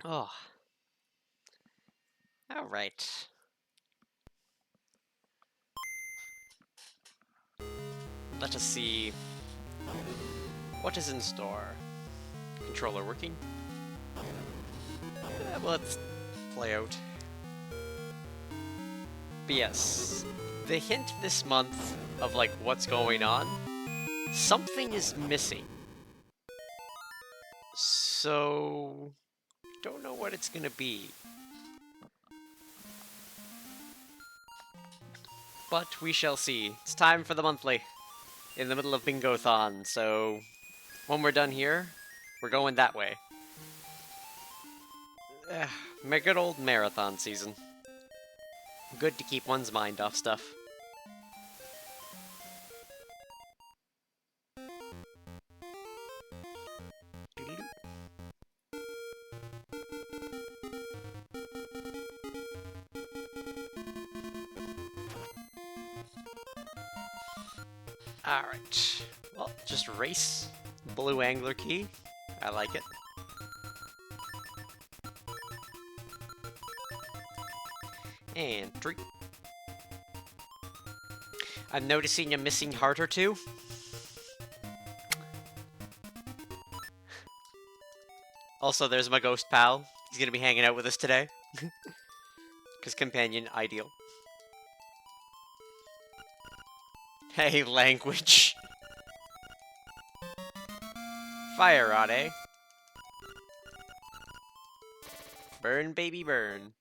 Oh, all right. Let us see what is in store. Controller working? Well, let's play out. But yes, the hint this month of like what's going on, something is missing. So, don't know what it's gonna be. But we shall see. It's time for the monthly. In the middle of Bingo-thon, so when we're done here, we're going that way. My good old marathon season. Good to keep one's mind off stuff. Alright. Well, just race. Blue angler key. I like it. And 3. I'm noticing a missing heart or two. Also, there's my ghost pal. He's gonna be hanging out with us today. Because companion, ideal. Hey, language. Fire rod, eh? Burn, baby, burn.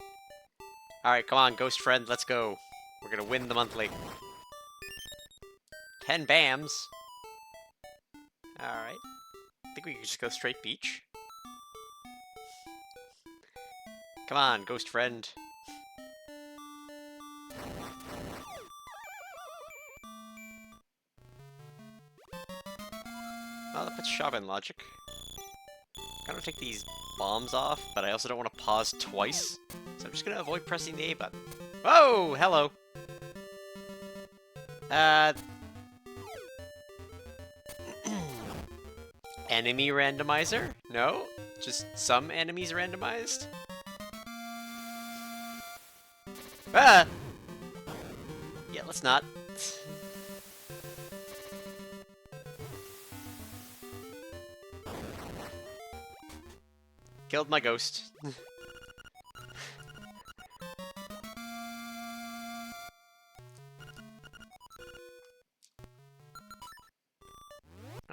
Alright, come on, ghost friend, let's go. We're gonna win the monthly. 10 BAMs. Alright. I think we can just go straight beach. Come on, ghost friend. Oh, that puts shove-in logic. Gotta take these bombs off, but I also don't want to pause twice. So I'm just gonna avoid pressing the A button. Whoa! Hello! Enemy randomizer? No? Just some enemies randomized? Ah! Yeah, let's not. Killed my ghost.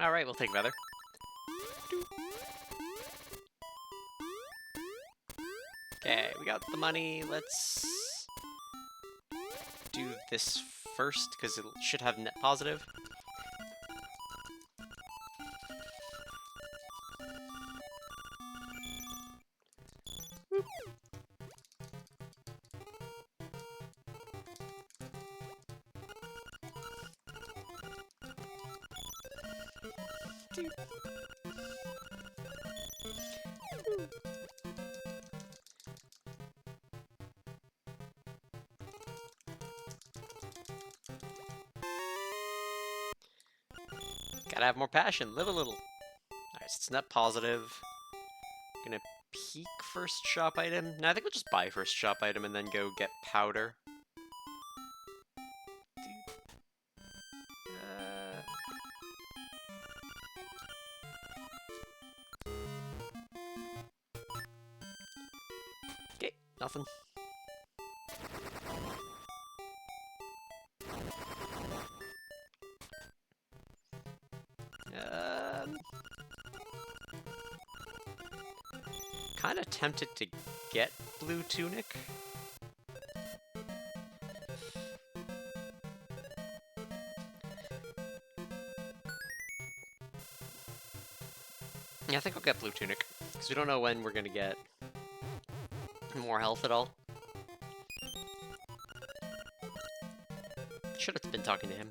Alright, we'll take Feather. Okay, we got the money. Let's do this first, because it should have net positive. Gotta have more passion, live a little. Alright, so it's net positive. Gonna peek first shop item. No, I think we'll just buy first shop item and then go get powder. Okay, nothing. Kind of tempted to get blue tunic. Yeah, I think I'll get blue tunic, because we don't know when we're gonna get more health at all. Should have been talking to him.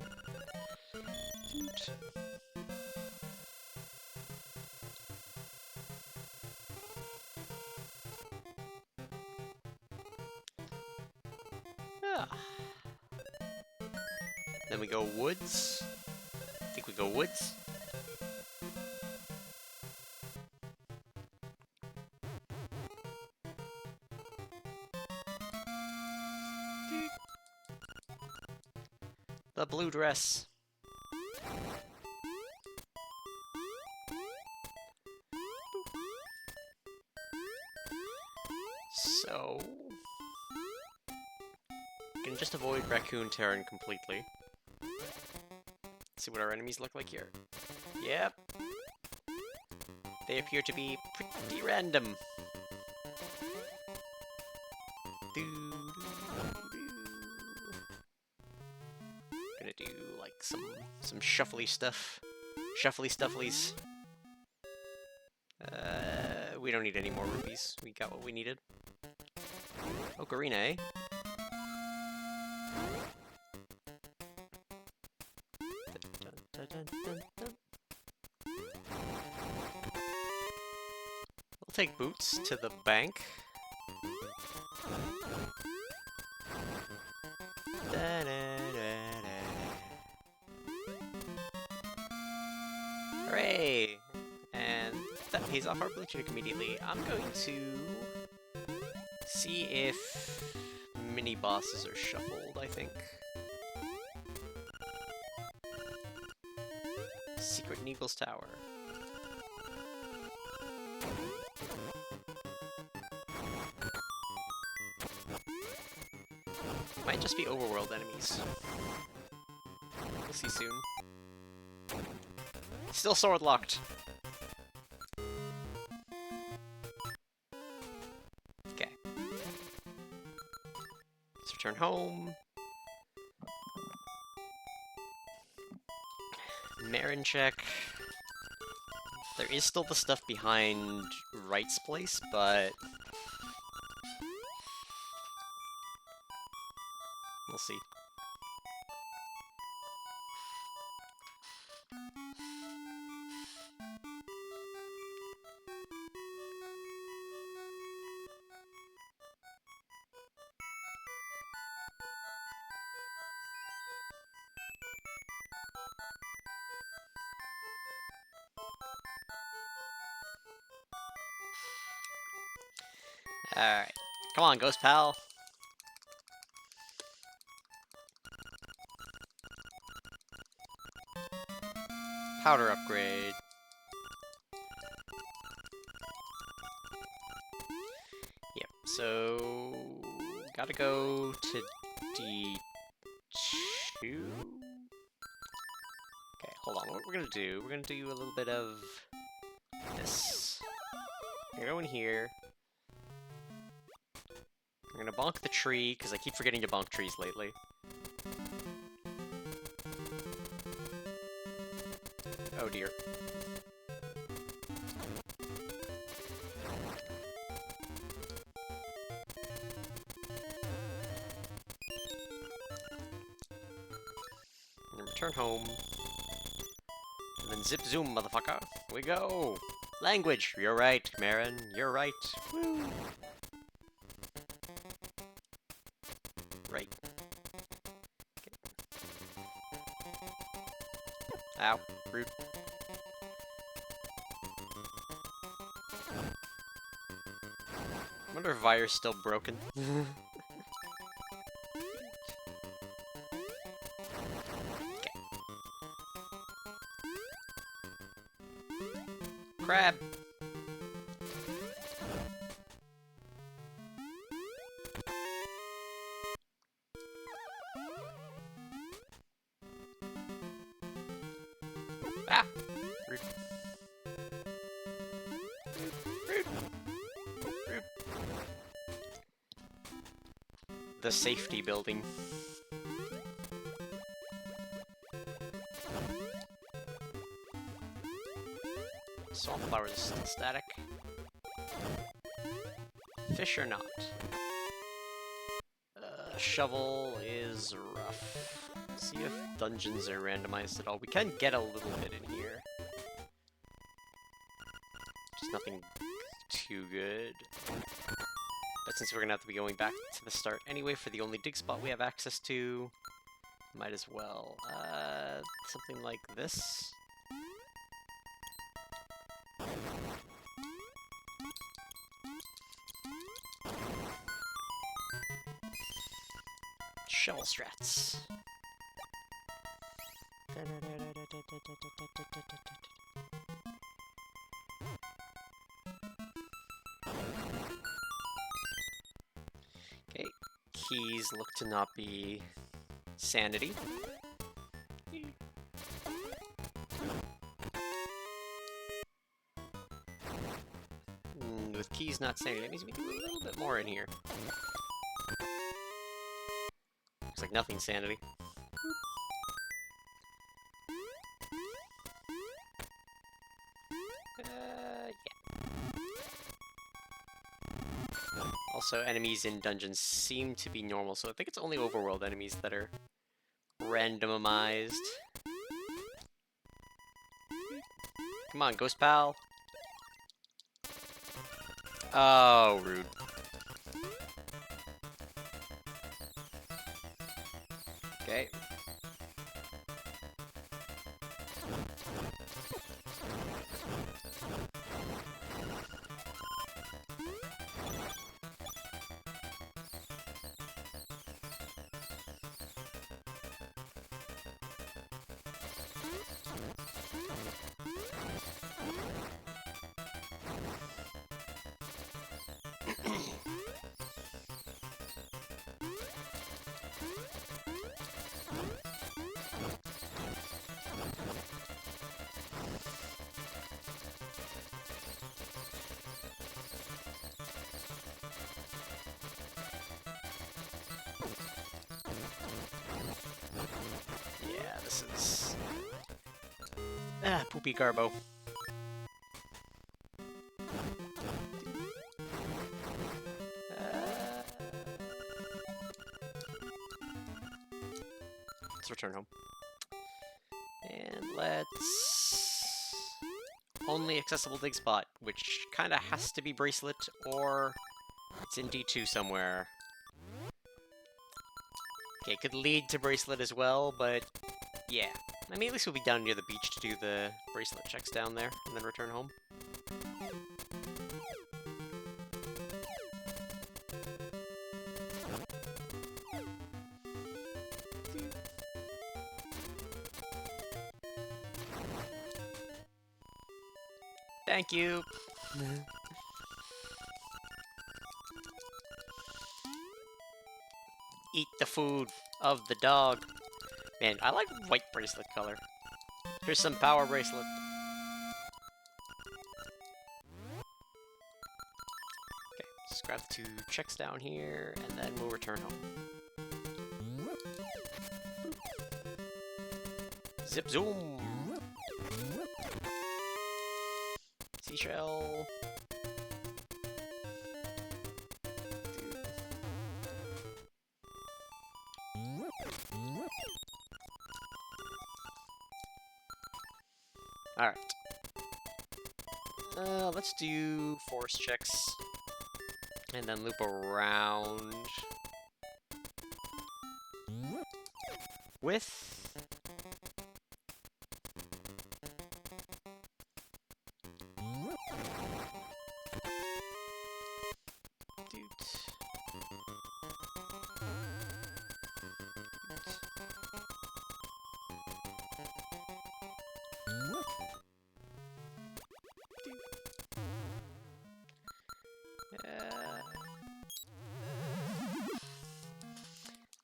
Then we go woods. I think we go woods. The blue dress. So... can just avoid Raccoon Terran completely. Let's see what our enemies look like here. Yep. They appear to be pretty random. Gonna do like some shuffly stuff. Shuffly stufflies. We don't need any more rupees. We got what we needed. Ocarina, eh? We'll take Boots to the bank. Hooray! And that pays off our blue tunic immediately. I'm going to see if mini bosses are shuffled, I think. Secret Neagle's Tower. Might just be overworld enemies. We'll see soon. Still sword locked. Okay. Let's return home. Marin check. There is still the stuff behind Wright's place, but we'll see. Alright. Come on, Ghost Pal. Powder upgrade. Yep, so... gotta go to D2? Okay, hold on. What we're gonna do, we're gonna do a little bit of this. We're gonna go in here. I'm gonna bonk the tree, because I keep forgetting to bonk trees lately. Oh dear. And return home. And then zip zoom, motherfucker. We go! Language! You're right, Marin. You're right. Woo! Right. Okay. Ow. Rude. I wonder if Vire's still broken. Okay. Crab! Ah! Rude. Rude. Rude. The safety building. Swamp is still static. Fish or not? Shovel is rough. See if dungeons are randomized at all. We can get a little bit in here. Just nothing too good. But since we're gonna have to be going back to the start anyway for the only dig spot we have access to, might as well. Something like this. Shovel strats. Okay, keys look to not be sanity. With keys not sanity, that means we do a little bit more in here. Looks like nothing sanity. Yeah. Also, enemies in dungeons seem to be normal, so I think it's only overworld enemies that are randomized. Come on, Ghost Pal. Oh, rude. Okay. Yeah, this is... Poopy Garbo. Let's return home. And let's... Only accessible dig spot, which kinda has to be Bracelet, or it's in D2 somewhere. Okay, it could lead to Bracelet as well, but yeah. I mean, at least we'll be down near the beach to do the Bracelet checks down there, and then return home. Thank you! Eat the food of the dog. Man, I like white bracelet color. Here's some power bracelet. Okay, just grab the 2 checks down here, and then we'll return home. Zip zoom! Seashell. Alright. Let's do force checks. And then loop around. With...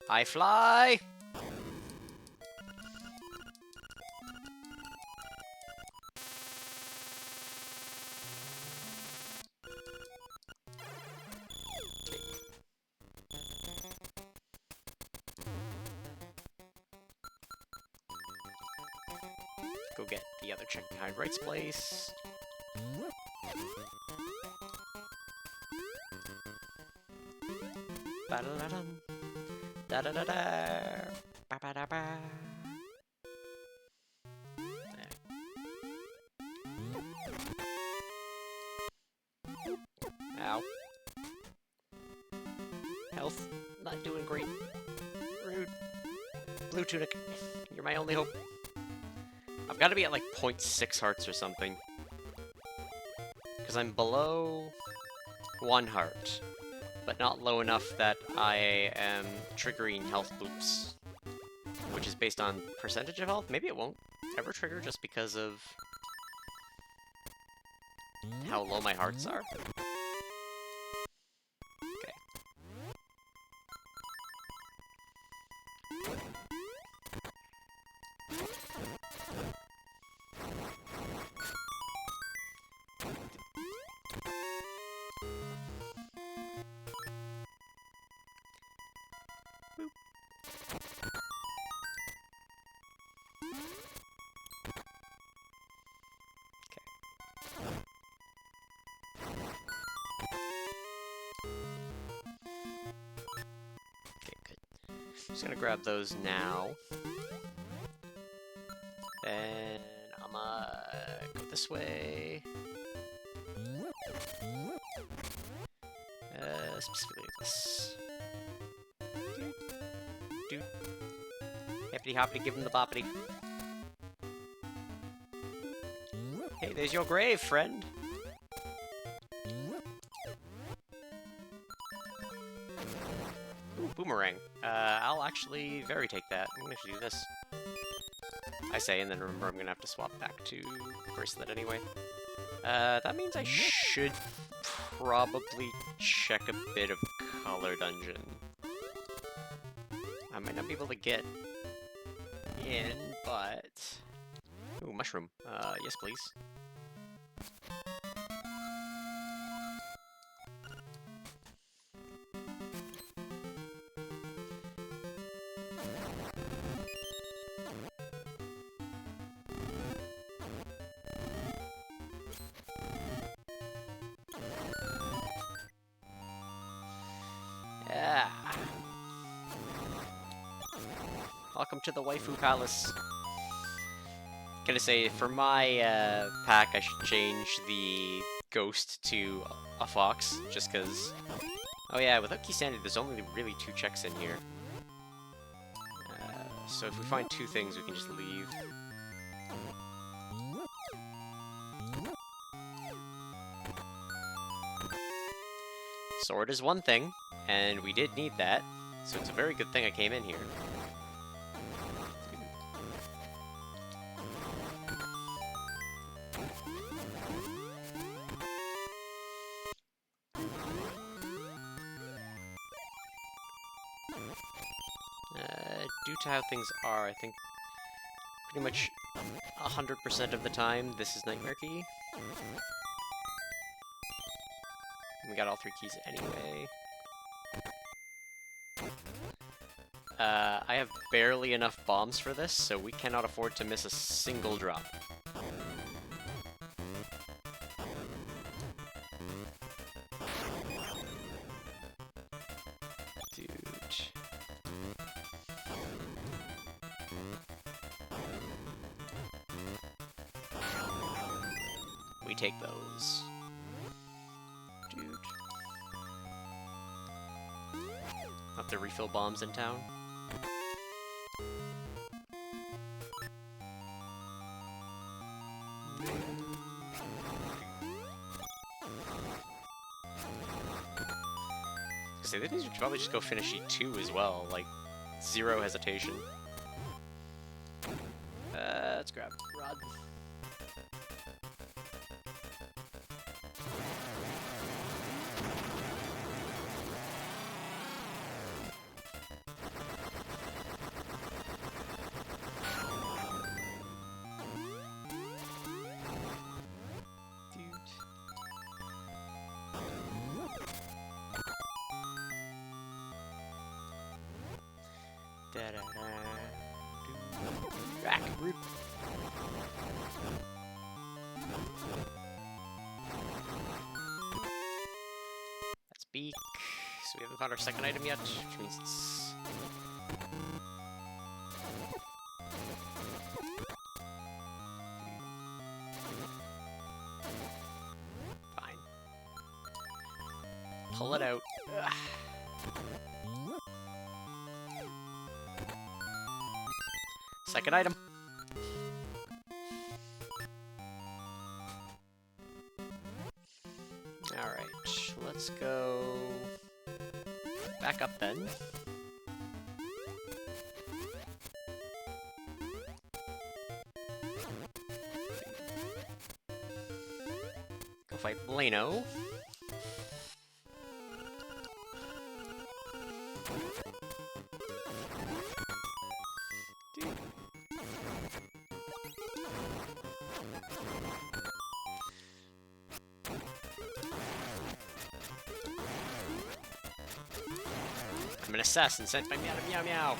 I fly! Go get the other check behind Right's place. Ba-da-da-dum. Da-da-da-da. Ba-ba-da-ba. Ow. Health, not doing great. Rude. Blue tunic, you're my only hope. I've got to be at like 0.6 hearts or something. Because I'm below 1 heart. But not low enough that I am triggering health loops. which is based on percentage of health. Maybe it won't ever trigger just because of how low my hearts are. Okay. Boop. Okay, good. Just gonna grab those now. Then I'm gonna go this way. Specifically this. Dude. Hippity hoppity, give him the boppity. Hey, there's your grave, friend. Ooh, boomerang. I'll actually very take that. I'm gonna actually do this. I say, and then remember I'm gonna have to swap back to bracelet anyway. That means I should probably check a bit of color dungeon. I might not be able to get in, but... Ooh, mushroom. Yes, please. Yeah. Welcome to the waifu palace. Gonna say, for my pack, I should change the ghost to a fox, just because... Oh yeah, without key sanity, there's only really 2 checks in here. So if we find 2 things, we can just leave. Sword is one thing, and we did need that, so it's a very good thing I came in here. Due to how things are, I think pretty much 100% of the time this is Nightmare Key. We got all 3 keys anyway. I have barely enough bombs for this, so we cannot afford to miss a single drop. Dude. We take those. Dude. Have to refill bombs in town. I think we should probably just go finish E2 as well, like, 0 hesitation. Let's grab Rod. Back, rude. That's beak. So we haven't found our second item yet, which means it's... Fine. Pull it out. Ugh. Second item. Alright, let's go back up then. fight Blano. I'm an assassin sent by Meow Meow Meow.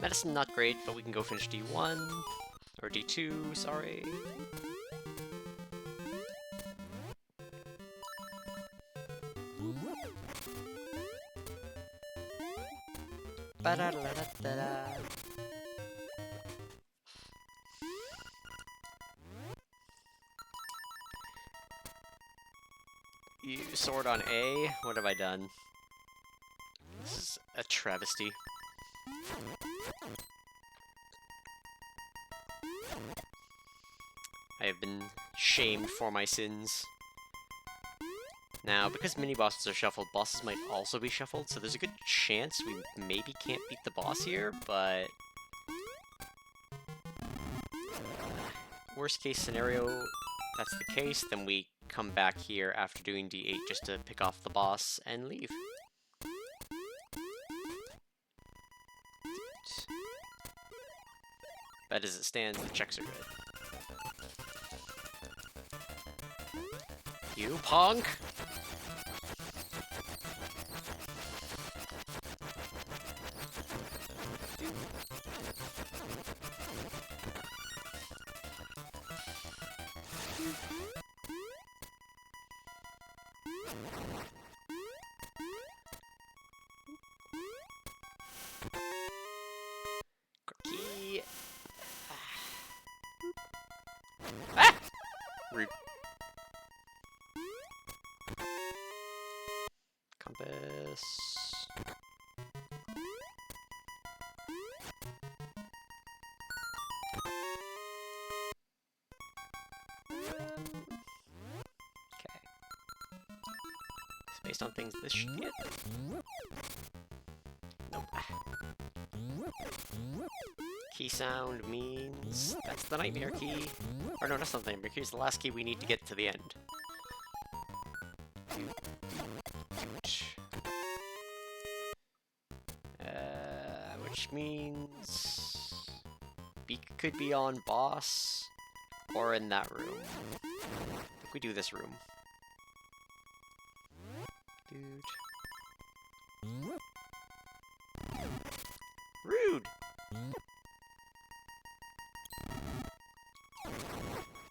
Medicine not great, but we can go finish D1 or D2. Sorry. Ba-da-da-da-da-da. You sword on A? What have I done? This is a travesty. I have been shamed for my sins. Now, because mini-bosses are shuffled, bosses might also be shuffled, so there's a good chance we maybe can't beat the boss here, but... worst case scenario, that's the case, then we come back here after doing D8 just to pick off the boss and leave. But as it stands, the checks are good. You punk! Cookie! Ah! Rude. Compass. Okay. So based on things this should get. Nope. Key sound means that's the nightmare key. Or no, that's not the nightmare key. It's the last key we need to get to the end. Which means B could be on boss or in that room. I think we do this room. Dude. Rude!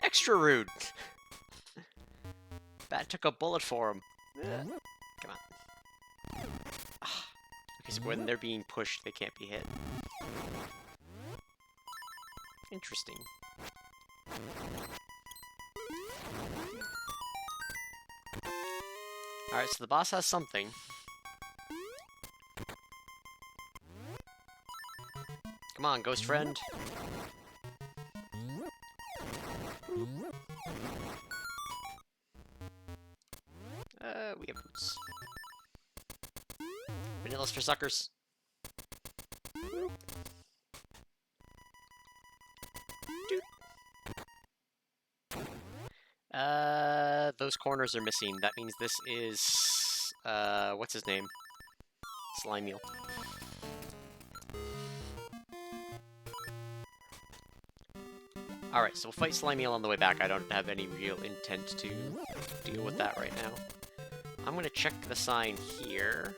Extra rude! Bat took a bullet for him. Come on. Okay, so when they're being pushed, they can't be hit. Interesting. Alright, so the boss has something. Come on, ghost friend. We have boots. Vanillas for suckers. Those corners are missing. That means this is, what's his name? Slime Eel. Alright, so we'll fight Slime Eel on the way back. I don't have any real intent to deal with that right now. I'm gonna check the sign here,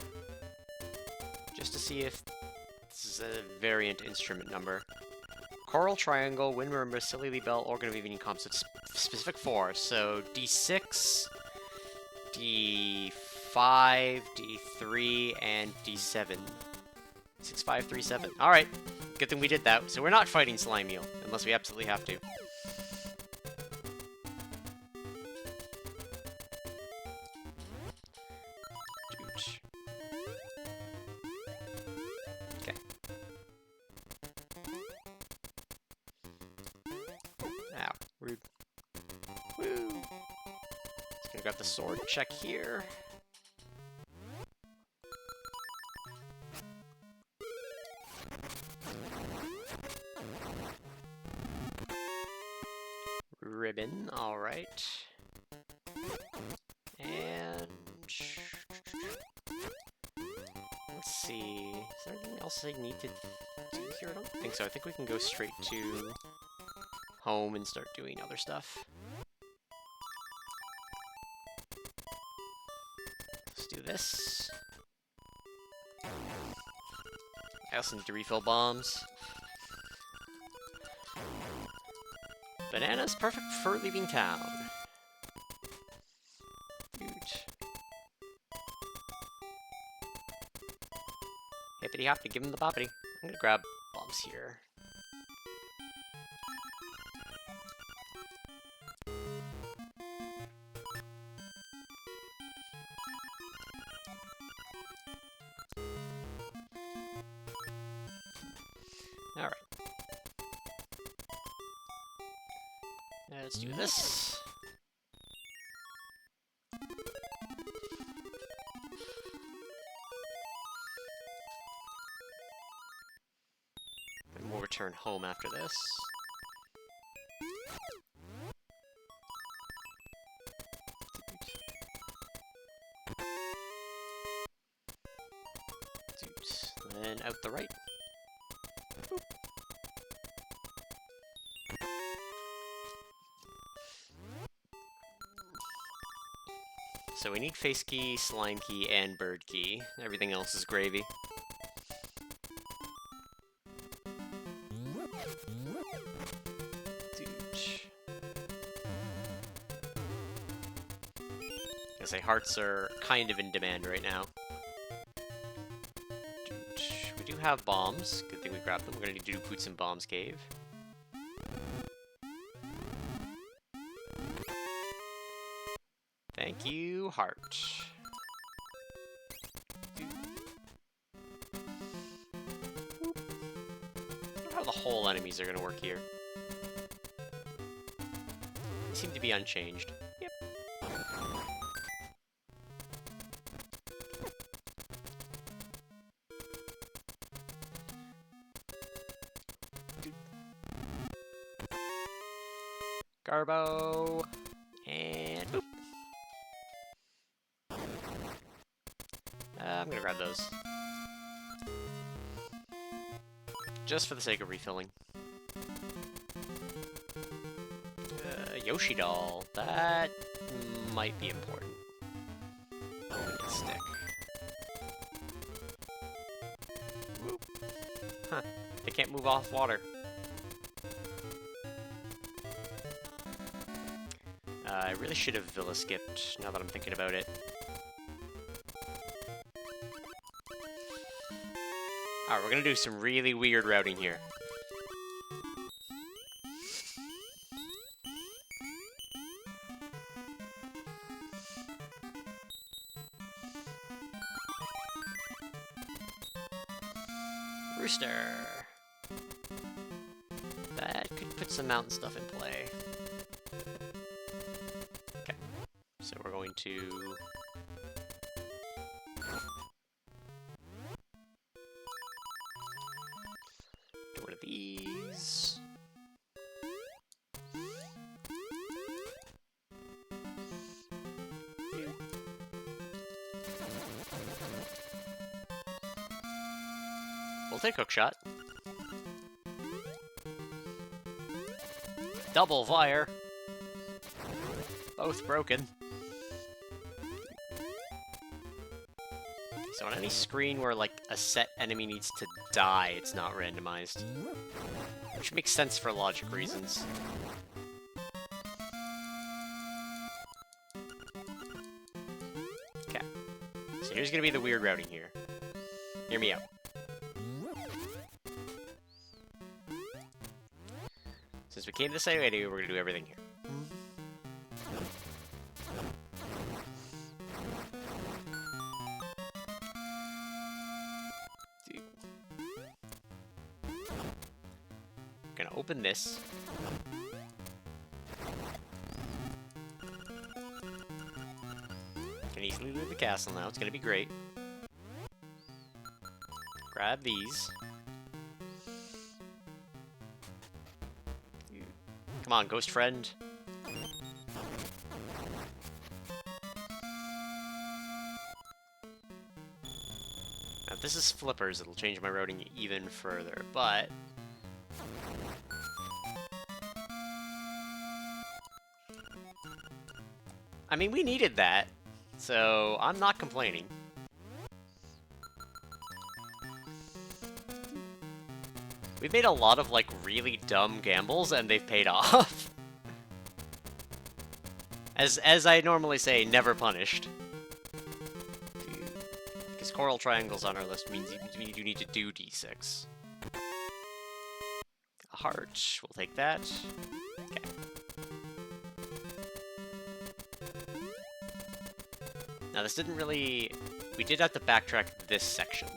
just to see if this is a variant instrument number. Coral Triangle, Wind Marimba, Silly Bell, Organ of Evening Comps. It's specific 4, so D6, D5, D3, and D7. 6, 5, 3, 7. Alright, good thing we did that. So we're not fighting Slime Eel, unless we absolutely have to. Okay. Ow, rude. Woo! Just gonna grab the sword, check here. ribbon, alright. And... let's see... is there anything else I need to do here? I don't think so. I think we can go straight to home and start doing other stuff. Let's do this. I also need to refill bombs. Banana's perfect for leaving town. Huge. Hippity hoppity, give him the boppity. I'm gonna grab bombs here. Alright. Let's do this. And we'll return home after this. Then out the right. Boop. So we need face key, slime key, and bird key. Everything else is gravy. I say hearts are kind of in demand right now. We do have bombs. Good thing we grabbed them. We're gonna need to do Boots and Bombs Cave. Thank you, heart. I wonder how the whole enemies are gonna work here. They seem to be unchanged. Yep. Garbo. And boop. I'm gonna grab those. Just for the sake of refilling. Yoshi doll. That might be important. Stick. Whoop. Huh. They can't move off water. I really should have Villa skipped, now that I'm thinking about it. Alright, we're gonna do some really weird routing here. Rooster! That could put some mountain stuff in play. Okay, so we're going to... do one of these. We'll take hookshot. Double fire. Both broken. So on any screen where, like, a set enemy needs to die, it's not randomized. Which makes sense for logic reasons. Okay. So here's gonna be the weird routing here. Hear me out. Since we came this way, we're gonna do everything here. Gonna open this. Can easily leave the castle now, it's gonna be great. Grab these. Come on, ghost friend. this is flippers, it'll change my routing even further, but... I mean, we needed that, so I'm not complaining. We've made a lot of, like, really dumb gambles, and they've paid off. As I normally say, never punished. Because coral triangles on our list means you need to do D6. A heart, we'll take that. Okay. Now this didn't really... We did have to backtrack this section,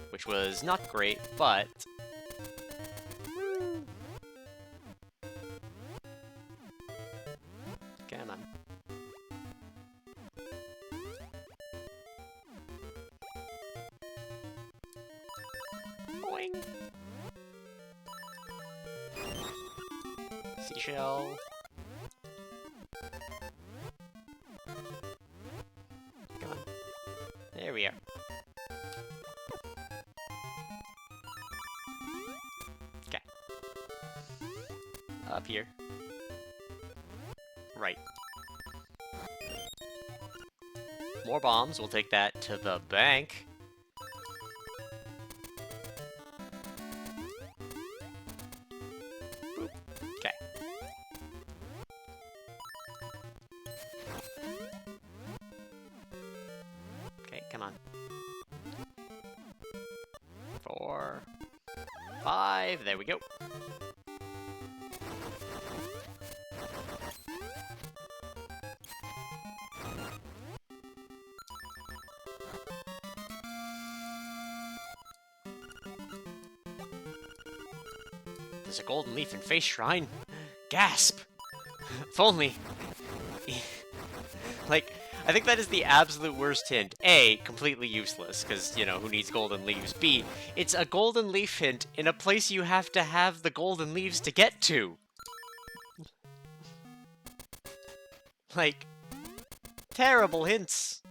which was not great, but... Come on. Boing! Seashell. Come on. There we are. Okay. Up here. Right. More bombs. We'll take that to the bank. Boop. Okay. Okay, come on. 4, 5, there we go. There's a golden leaf in Face Shrine. Gasp! If only. Like, I think that is the absolute worst hint. A, completely useless, because, you know, who needs golden leaves? B, it's a golden leaf hint in a place you have to have the golden leaves to get to. Like, terrible hints.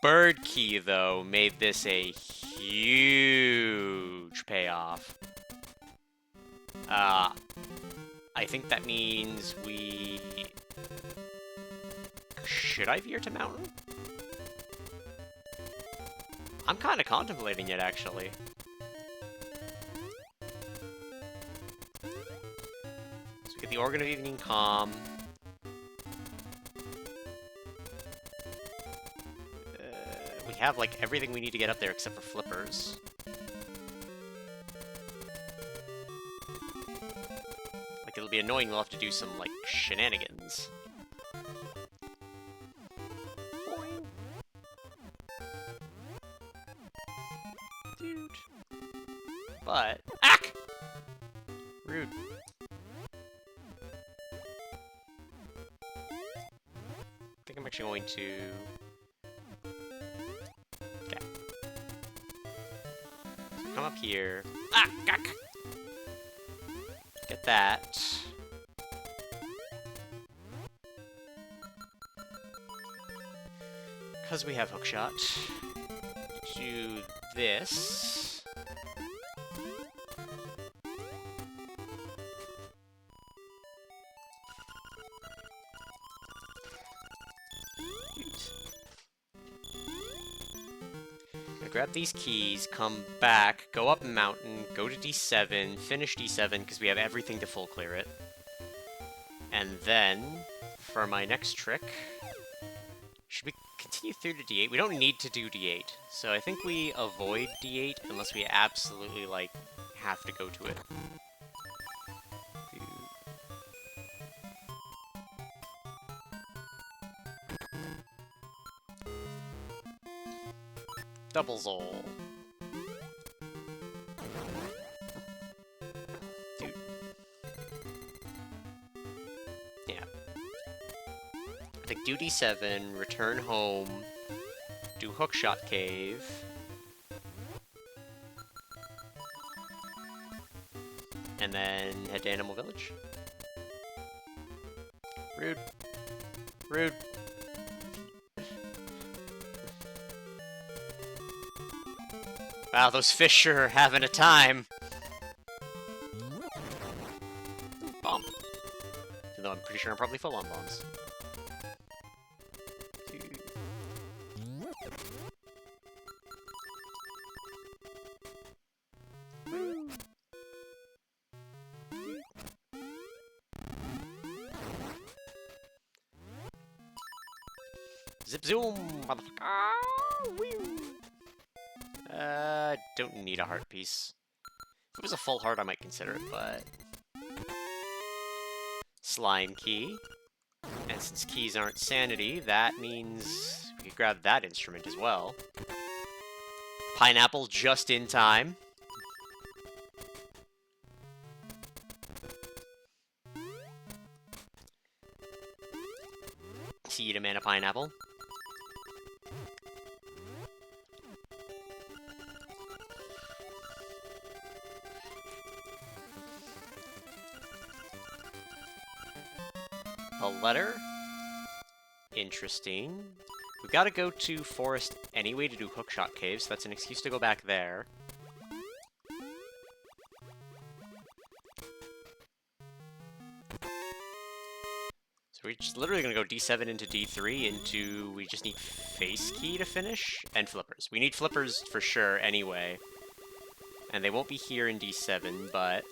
Bird Key, though, made this a huge payoff. I think that means we... Should I veer to mountain? I'm kind of contemplating it, actually. So we get the Organ of Evening Calm. We have, like, everything we need to get up there except for flippers. Like, it'll be annoying, we'll have to do some, like, shenanigans. Dude. But... Ack! Rude. I think I'm actually going to... Come up here. Ah! Gak! Get that. Because we have hookshot. Do this. Grab these keys, come back, go up mountain, go to D7, finish D7, because we have everything to full clear it. And then, for my next trick, should we continue through to D8? We don't need to do D8, so I think we avoid D8 unless we absolutely, like, have to go to it. Double Zol. Dude. Yeah. I think do D7, return home, do Hookshot Cave. And then head to Animal Village. Rude. Rude. Wow, those fish sure are having a time. Bomb. Even though I'm pretty sure I'm probably full on bombs. Zip zoom, motherfucker. Don't need a heart piece. If it was a full heart, I might consider it, but... Slime key. And since keys aren't sanity, that means we could grab that instrument as well. Pineapple just in time. Seed and a pineapple. A letter? Interesting. We've got to go to Forest anyway to do Hookshot Caves, so that's an excuse to go back there. So we're just literally going to go D7 into D3 into... We just need Face Key to finish, and Flippers. We need Flippers for sure anyway. And they won't be here in D7, but...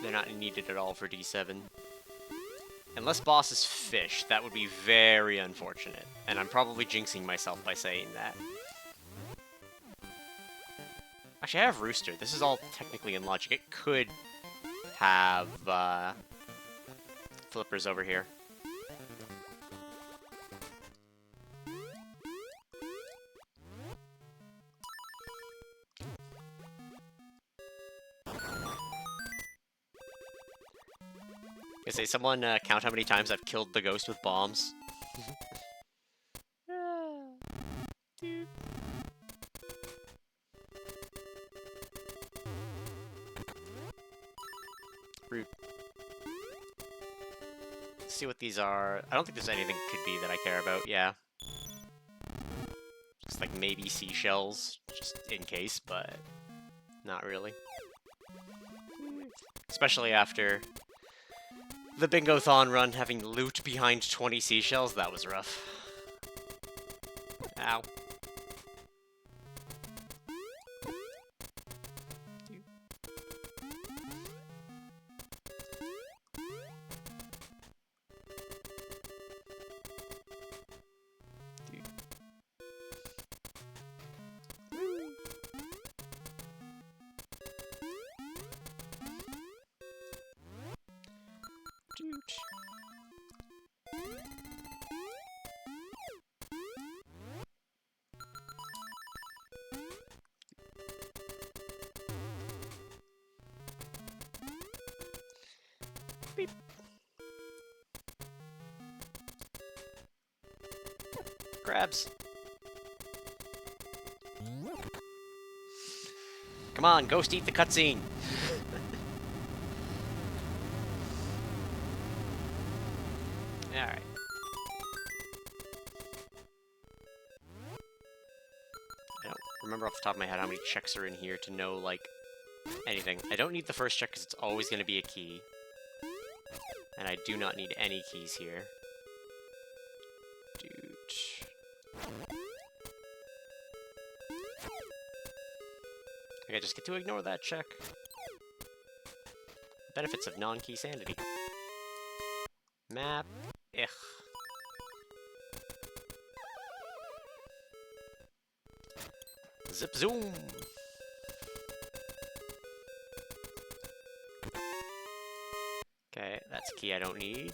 they're not needed at all for D7. Unless boss is fish, that would be very unfortunate. And I'm probably jinxing myself by saying that. Actually, I have Rooster. This is all technically in logic. It could have Flippers over here. I say, someone count how many times I've killed the ghost with bombs. Root. Let's see what these are. I don't think there's anything could be that I care about, yeah. Just like maybe seashells, just in case, but not really. Especially after the Bingo-thon run, having loot behind 20 seashells, that was rough. Ow. Beep. Grabs. Come on, ghost eat the cutscene. Alright. I don't remember off the top of my head how many checks are in here to know, like, anything. I don't need the first check because it's always going to be a key. And I do not need any keys here. Dude. Okay, just get to ignore that check. Benefits of non-key sanity. Map. Ugh. Zip zoom! Okay, that's a key I don't need.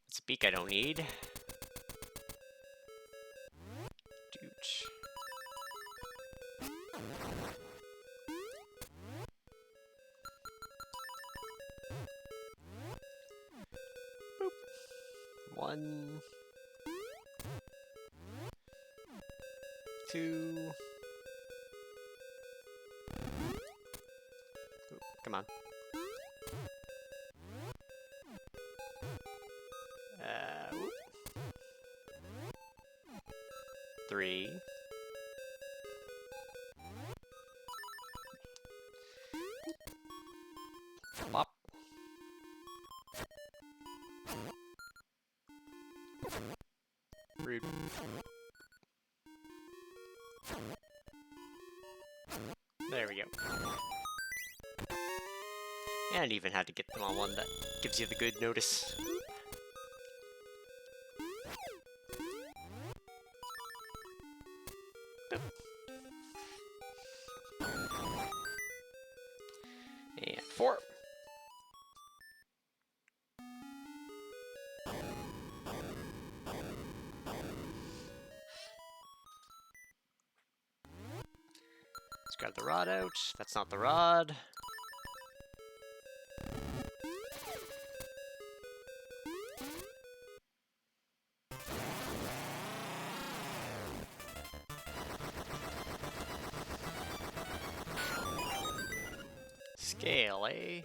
It's a beak I don't need. Dude. Boop. One. 2. Ooh, come on. Whoop. 3. Flop. Rude. There we go. And even had to get them on one that gives you the good notice. Boop. And 4. Let's grab the rod out. That's not the rod. Scale, eh?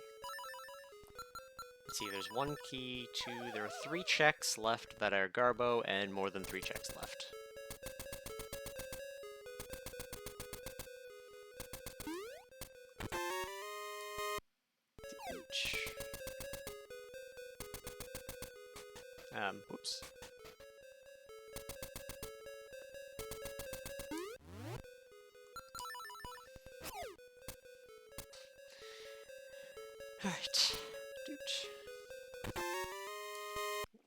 Let's see, there's 1 key, 2, there are 3 checks left that are Garbo, and more than 3 checks left. Whoops. Alright.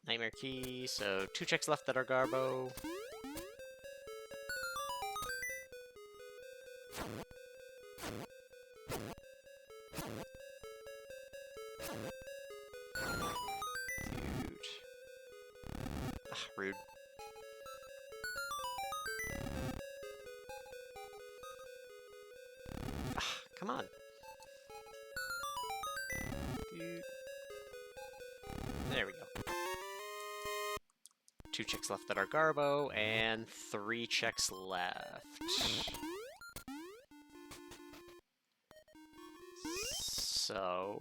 Nightmare key, so 2 checks left that are Garbo. Rude. Come on. There we go. 2 checks left that are Garbo, and 3 checks left. So...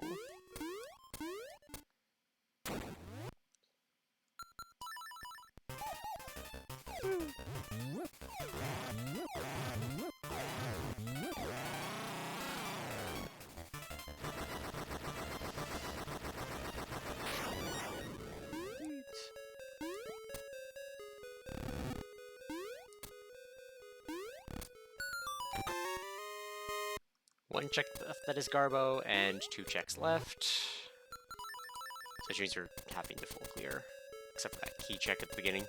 One check left that is Garbo, and 2 checks left. So which means we're having to full clear. Except for that key check at the beginning.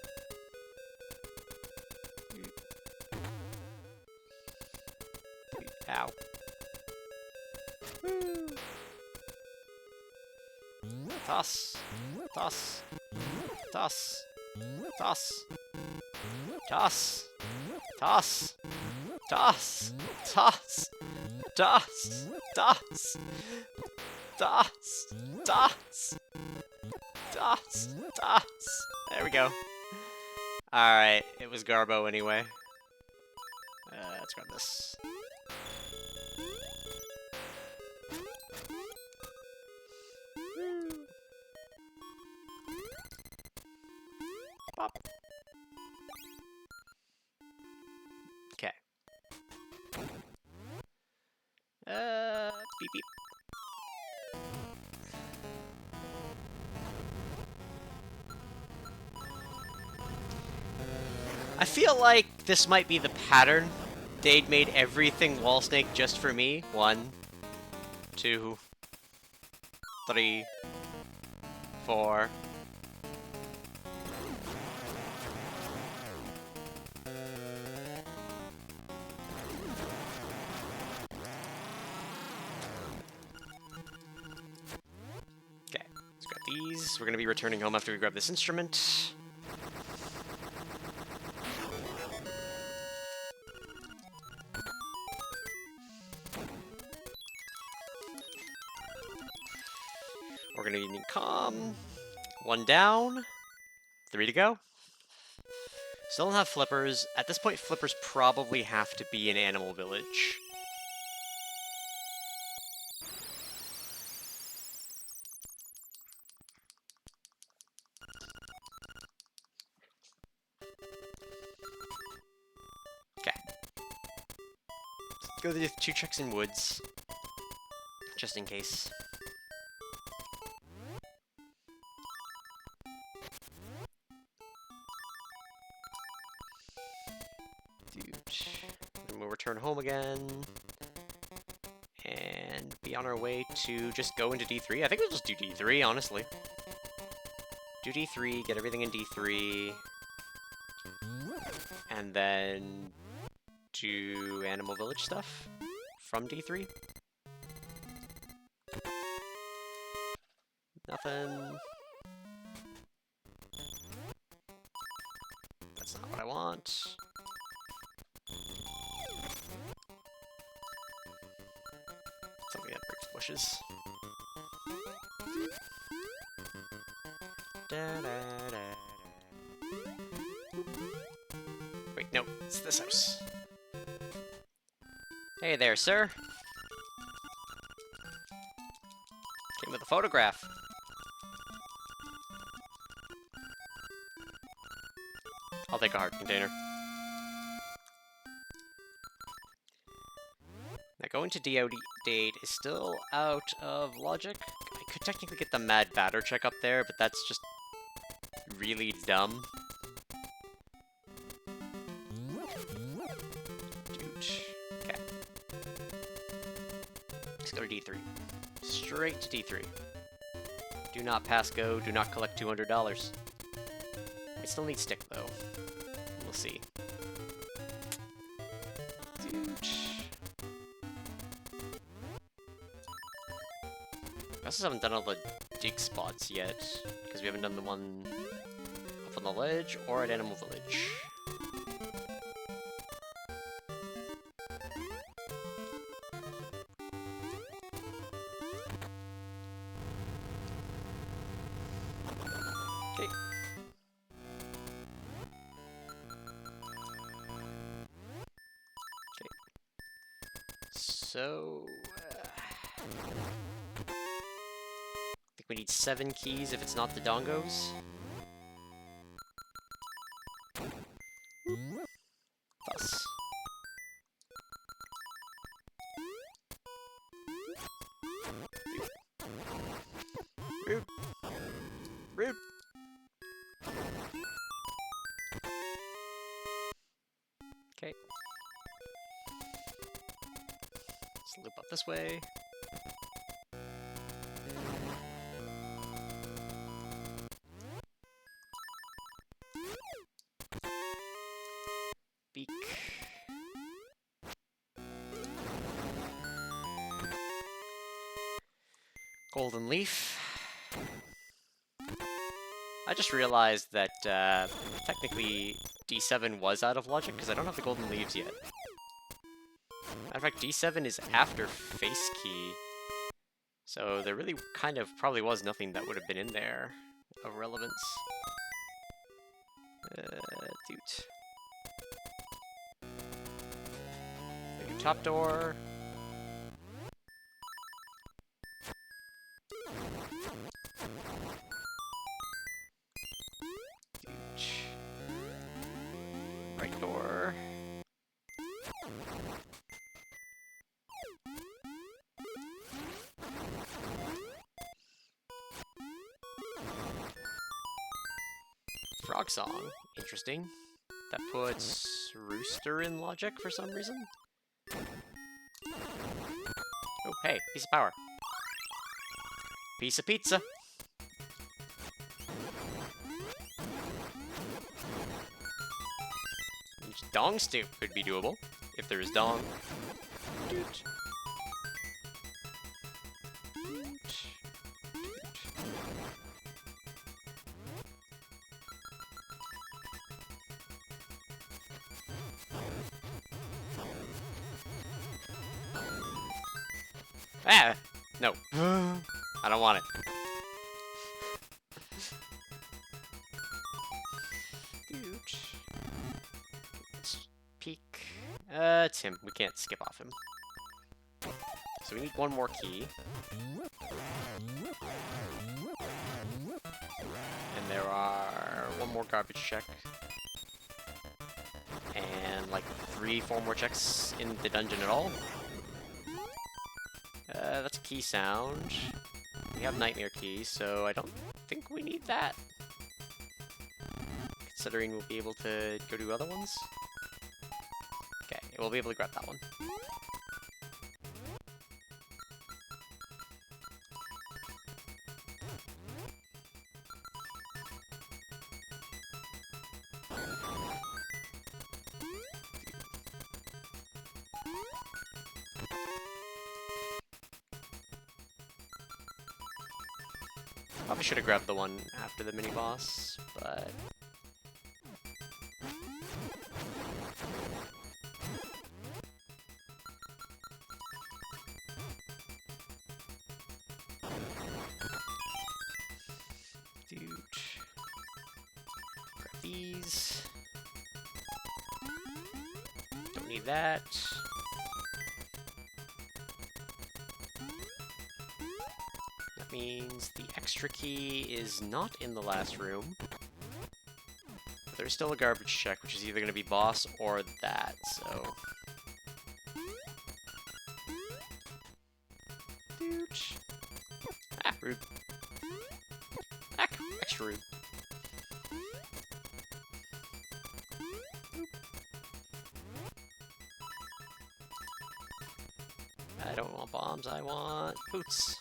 Ow. Woo. Toss. Toss. Toss. Toss. Toss. Toss. Toss. Toss. Toss. Toss. Toss. Toss. Toss. Toss. There we go. Alright, it was Garbo anyway. Let's grab this. Pop. Okay. Beep beep. I feel like this might be the pattern. Daid made everything wall snake just for me. 1, 2, 3, 4. Okay, let's grab these. We're gonna be returning home after we grab this instrument. We're gonna need calm. 1 down. 3 to go. Still don't have flippers. At this point, flippers probably have to be in Animal Village. Okay. Go to the 2 checks in woods. Just in case. Then we'll return home again. And be on our way to just go into D3. I think we'll just do D3, honestly. Do D3, get everything in D3. And then do Animal Village stuff from D3. Nothing. That's not what I want. Something that breaks bushes. Wait, no, it's this house. Hey there, sir. Came with a photograph. I'll take a heart container. Now going to Daid is still out of logic. I could technically get the Mad Batter check up there, but that's just really dumb. Dude. Okay. Let's go to D3. Straight to D3. Do not pass go, do not collect $200. I still need stick though. We'll see. Dude. I also haven't done all the dig spots yet, because we haven't done the one up on the ledge or at Animal Village. Okay. Okay. So... I think we need 7 keys if it's not the dongos. Thus. Rude. Rude. Okay. Let's loop up this way. Beak. Golden leaf. I just realized that technically D7 was out of logic because I don't have the golden leaves yet. Matter of fact, D7 is after face key, so there really kind of probably was nothing that would have been in there of relevance. Dude. Top door. Right door. Frog song. Interesting. That puts Rooster in logic for some reason. Oh, hey, piece of power. Piece of pizza. Dong stoop could be doable, if there is dong. Doot. Ah! No. I don't want it. Dude. it's him. We can't skip off him. So we need one more key. And there are one more garbage check. And like 3-4 more checks in the dungeon at all. That's a key sound. We have nightmare keys, so I don't think we need that. Considering we'll be able to go do other ones. Okay, we'll be able to grab that one. Probably should have grabbed the one after the mini-boss, but... Dude. Grab these. Don't need that. Means the extra key is not in the last room. But there's still a garbage check, which is either going to be boss or that, so... Dude. Ah, rude. Ah, extra rude. I don't want bombs, I want boots.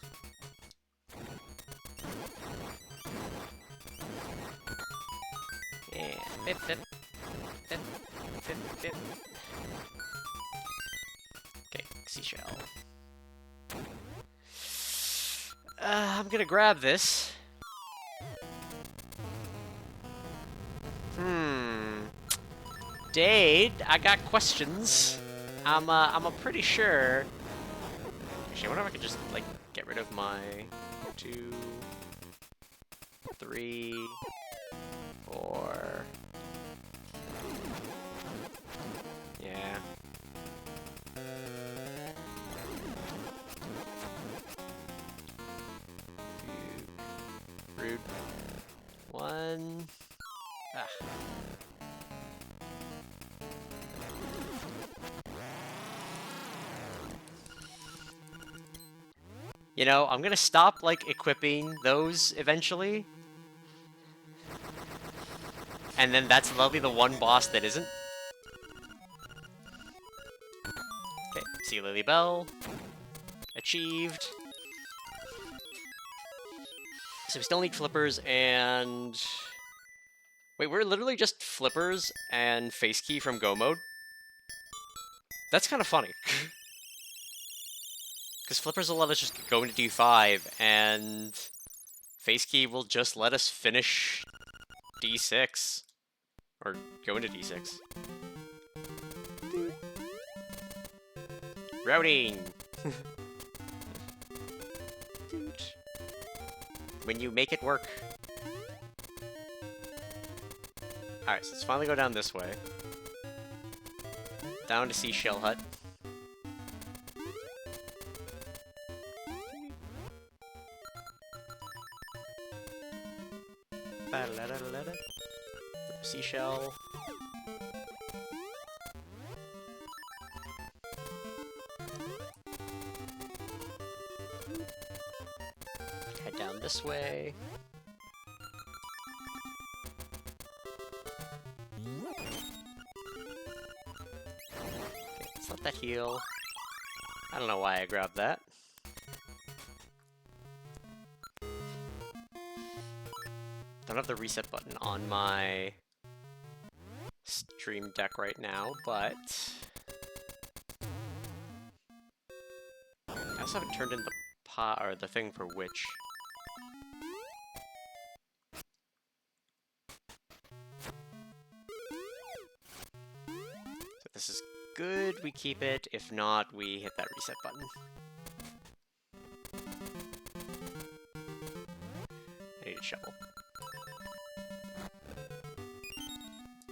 And bip, bip, bip, bip, bip. Okay, seashell. I'm gonna grab this. Daid, I got questions. I'm pretty sure. Actually, I wonder if I could just like get rid of my 2, 3, 4. Yeah. Rude. 1. Ah. You know, I'm gonna stop, like, equipping those eventually. And then that'll be the one boss that isn't. Okay, see Lily Bell. Achieved. So we still need flippers and... Wait, we're literally just flippers and face key from Go mode? That's kind of funny. Because flippers will let us just go into D5, and face key will just let us finish D6. Or go into D6. Routing! When you make it work. Alright, so let's finally go down this way. Down to Seashell Hut. Seashell. Head down this way. Okay, let's let that heal. I don't know why I grabbed that. Don't have the reset button on my stream deck right now, but I also haven't turned in the or the thing for Witch. So this is good, we keep it. If not, we hit that reset button. I need a shovel.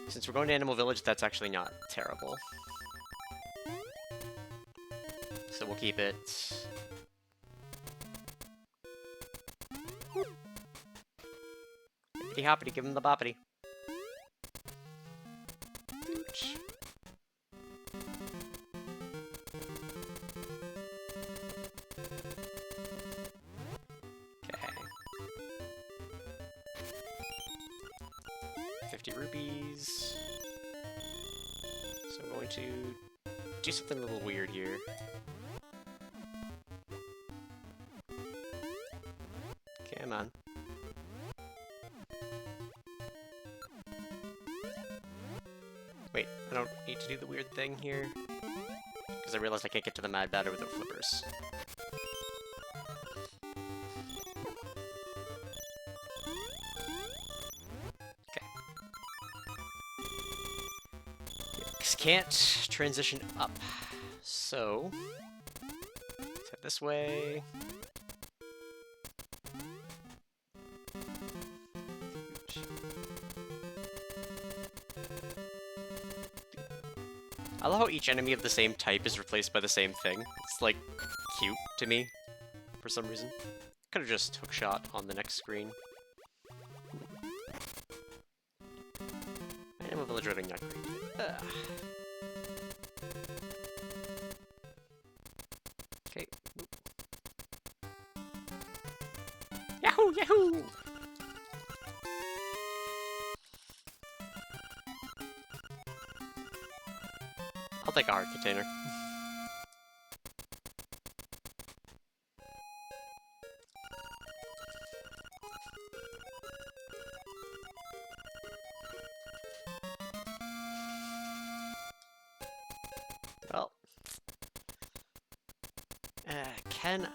Since we're going to Animal Village, that's actually not terrible. So we'll keep it. Hippity hoppity, give him the boppity. Okay. 50 rupees. So I'm going to do something a little weird here. Come on. Wait, I don't need to do the weird thing here. Because I realized I can't get to the Mad Batter without flippers. Okay. Can't transition up. So, let's head this way. I love how each enemy of the same type is replaced by the same thing. It's, like, cute to me, for some reason. Could have just hookshot on the next screen. Animal Village Riding not great. Okay. Yahoo! Yahoo! I'll take a heart container. Well, can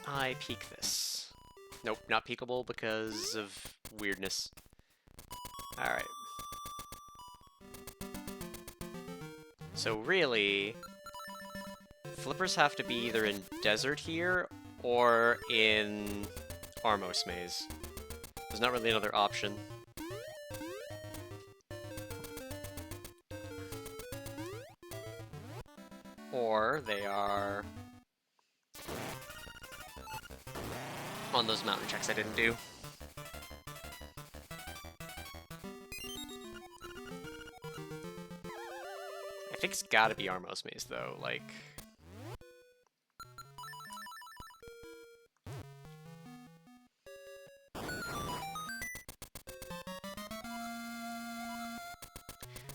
I peek this? Nope, not peekable because of weirdness. Alright. So really, flippers have to be either in Desert here or in Armos Maze. There's not really another option. Or they are on those mountain checks I didn't do. I think it's gotta be Armos Maze, though, like...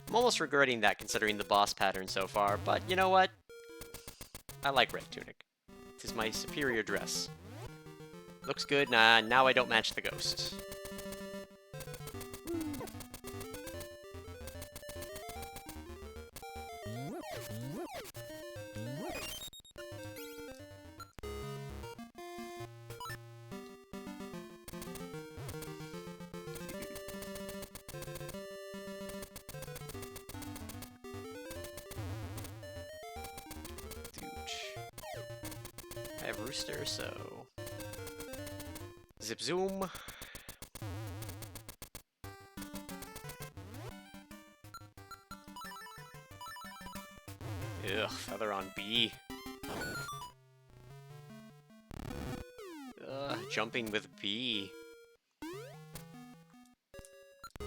I'm almost regretting that, considering the boss pattern so far, but you know what? I like Red Tunic. It is my superior dress. Looks good, nah, now I don't match the ghost. I have Rooster, so... Zip zoom. Ugh, feather on B. Ugh, jumping with B. Oh,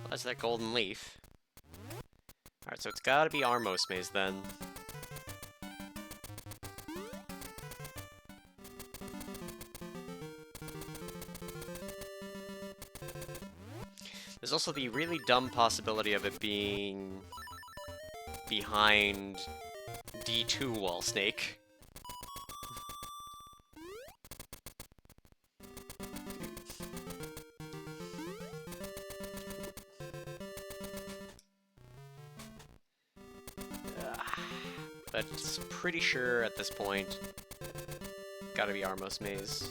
that's that golden leaf. Alright, so it's gotta be Armos Maze then. There's also the really dumb possibility of it being behind D2 Wall Snake. But it's pretty sure at this point, gotta be Armos Maze.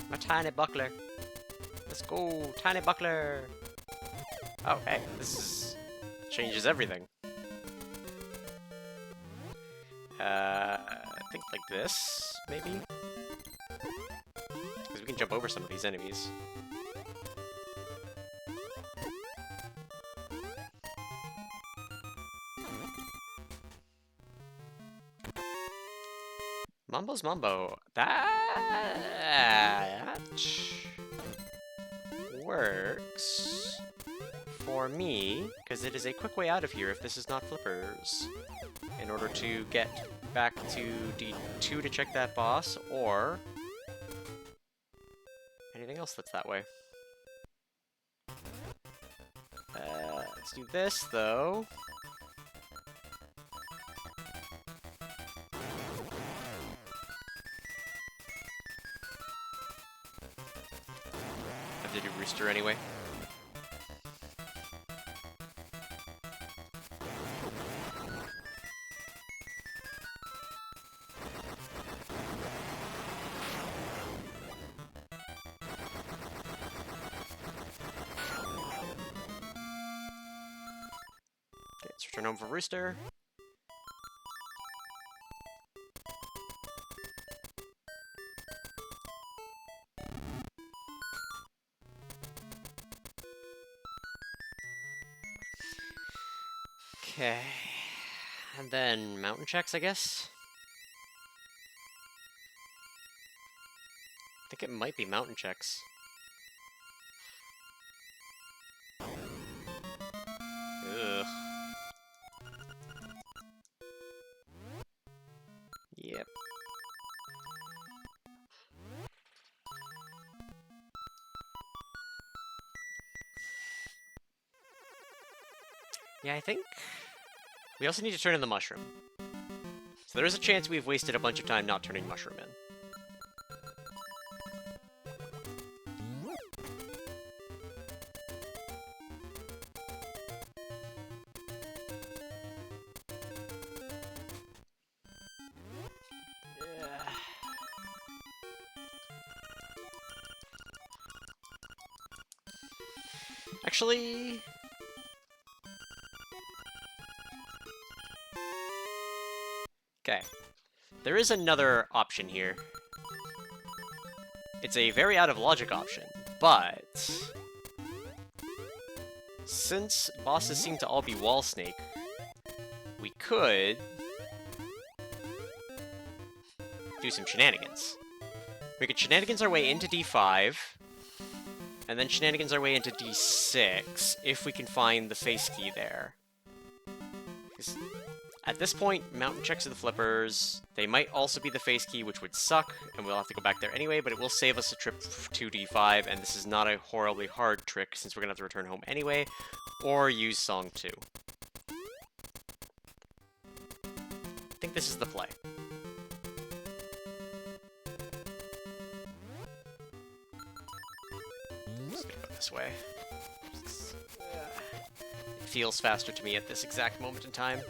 My tiny buckler. Let's go, tiny buckler. Oh, hey, changes everything. I think like this, maybe? Because we can jump over some of these enemies. Mambo's Mambo. That works for me, because it is a quick way out of here if this is not flippers. In order to get back to D2 to check that boss, or anything else that's that way. Let's do this, though. Have to do Rooster anyway. Let's return home for Rooster. Okay. And then mountain checks, I guess? I think it might be mountain checks. Ugh. Yep. Yeah, I think we also need to turn in the mushroom. So there is a chance we've wasted a bunch of time not turning mushroom in. Actually... Okay. There is another option here. It's a very out-of-logic option, but... since bosses seem to all be wall snake, we could... do some shenanigans. We could shenanigans our way into D5, and then shenanigans our way into D6, if we can find the face key there. At this point, mountain checks are the flippers. They might also be the face key, which would suck, and we'll have to go back there anyway, but it will save us a trip to D5, and this is not a horribly hard trick, since we're going to have to return home anyway, or use Song 2. I think this is the play. Just gonna go this way. It feels faster to me at this exact moment in time.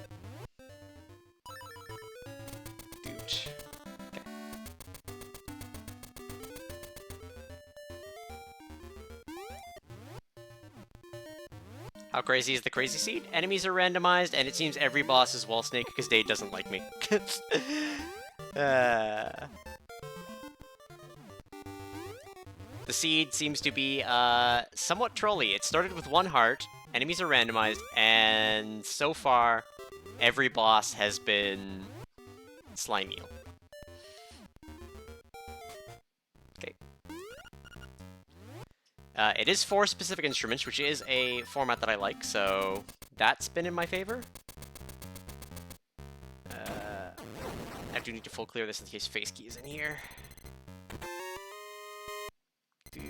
How crazy is the crazy seed? Enemies are randomized, and it seems every boss is wall snake because Daid doesn't like me. The seed seems to be somewhat trolly. It started with 1 heart, enemies are randomized, and so far, every boss has been slimy. Okay. It is 4 specific instruments, which is a format that I like, so that's been in my favor. I do need to full clear this in case face key is in here. Dude,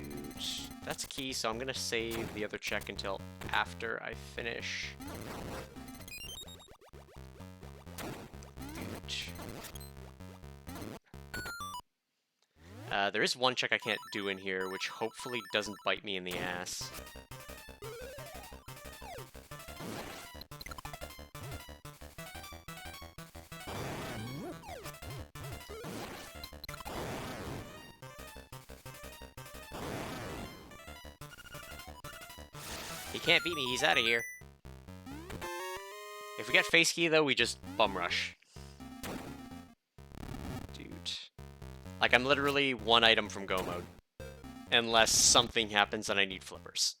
that's a key, so I'm gonna save the other check until after I finish. There is one check I can't do in here, which hopefully doesn't bite me in the ass. He can't beat me, he's out of here. If we get face key, though, we just bum rush. Like, I'm literally one item from go mode. Unless something happens and I need flippers.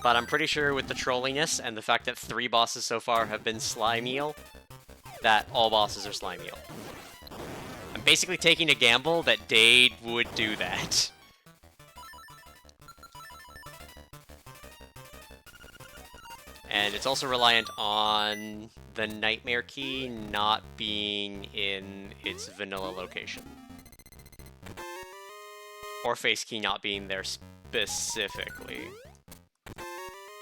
But I'm pretty sure with the trolliness and the fact that 3 bosses so far have been Slime-eel, that all bosses are Slime-eel. I'm basically taking a gamble that Daid would do that. And it's also reliant on the Nightmare Key not being in its vanilla location. Or Face Key not being there specifically.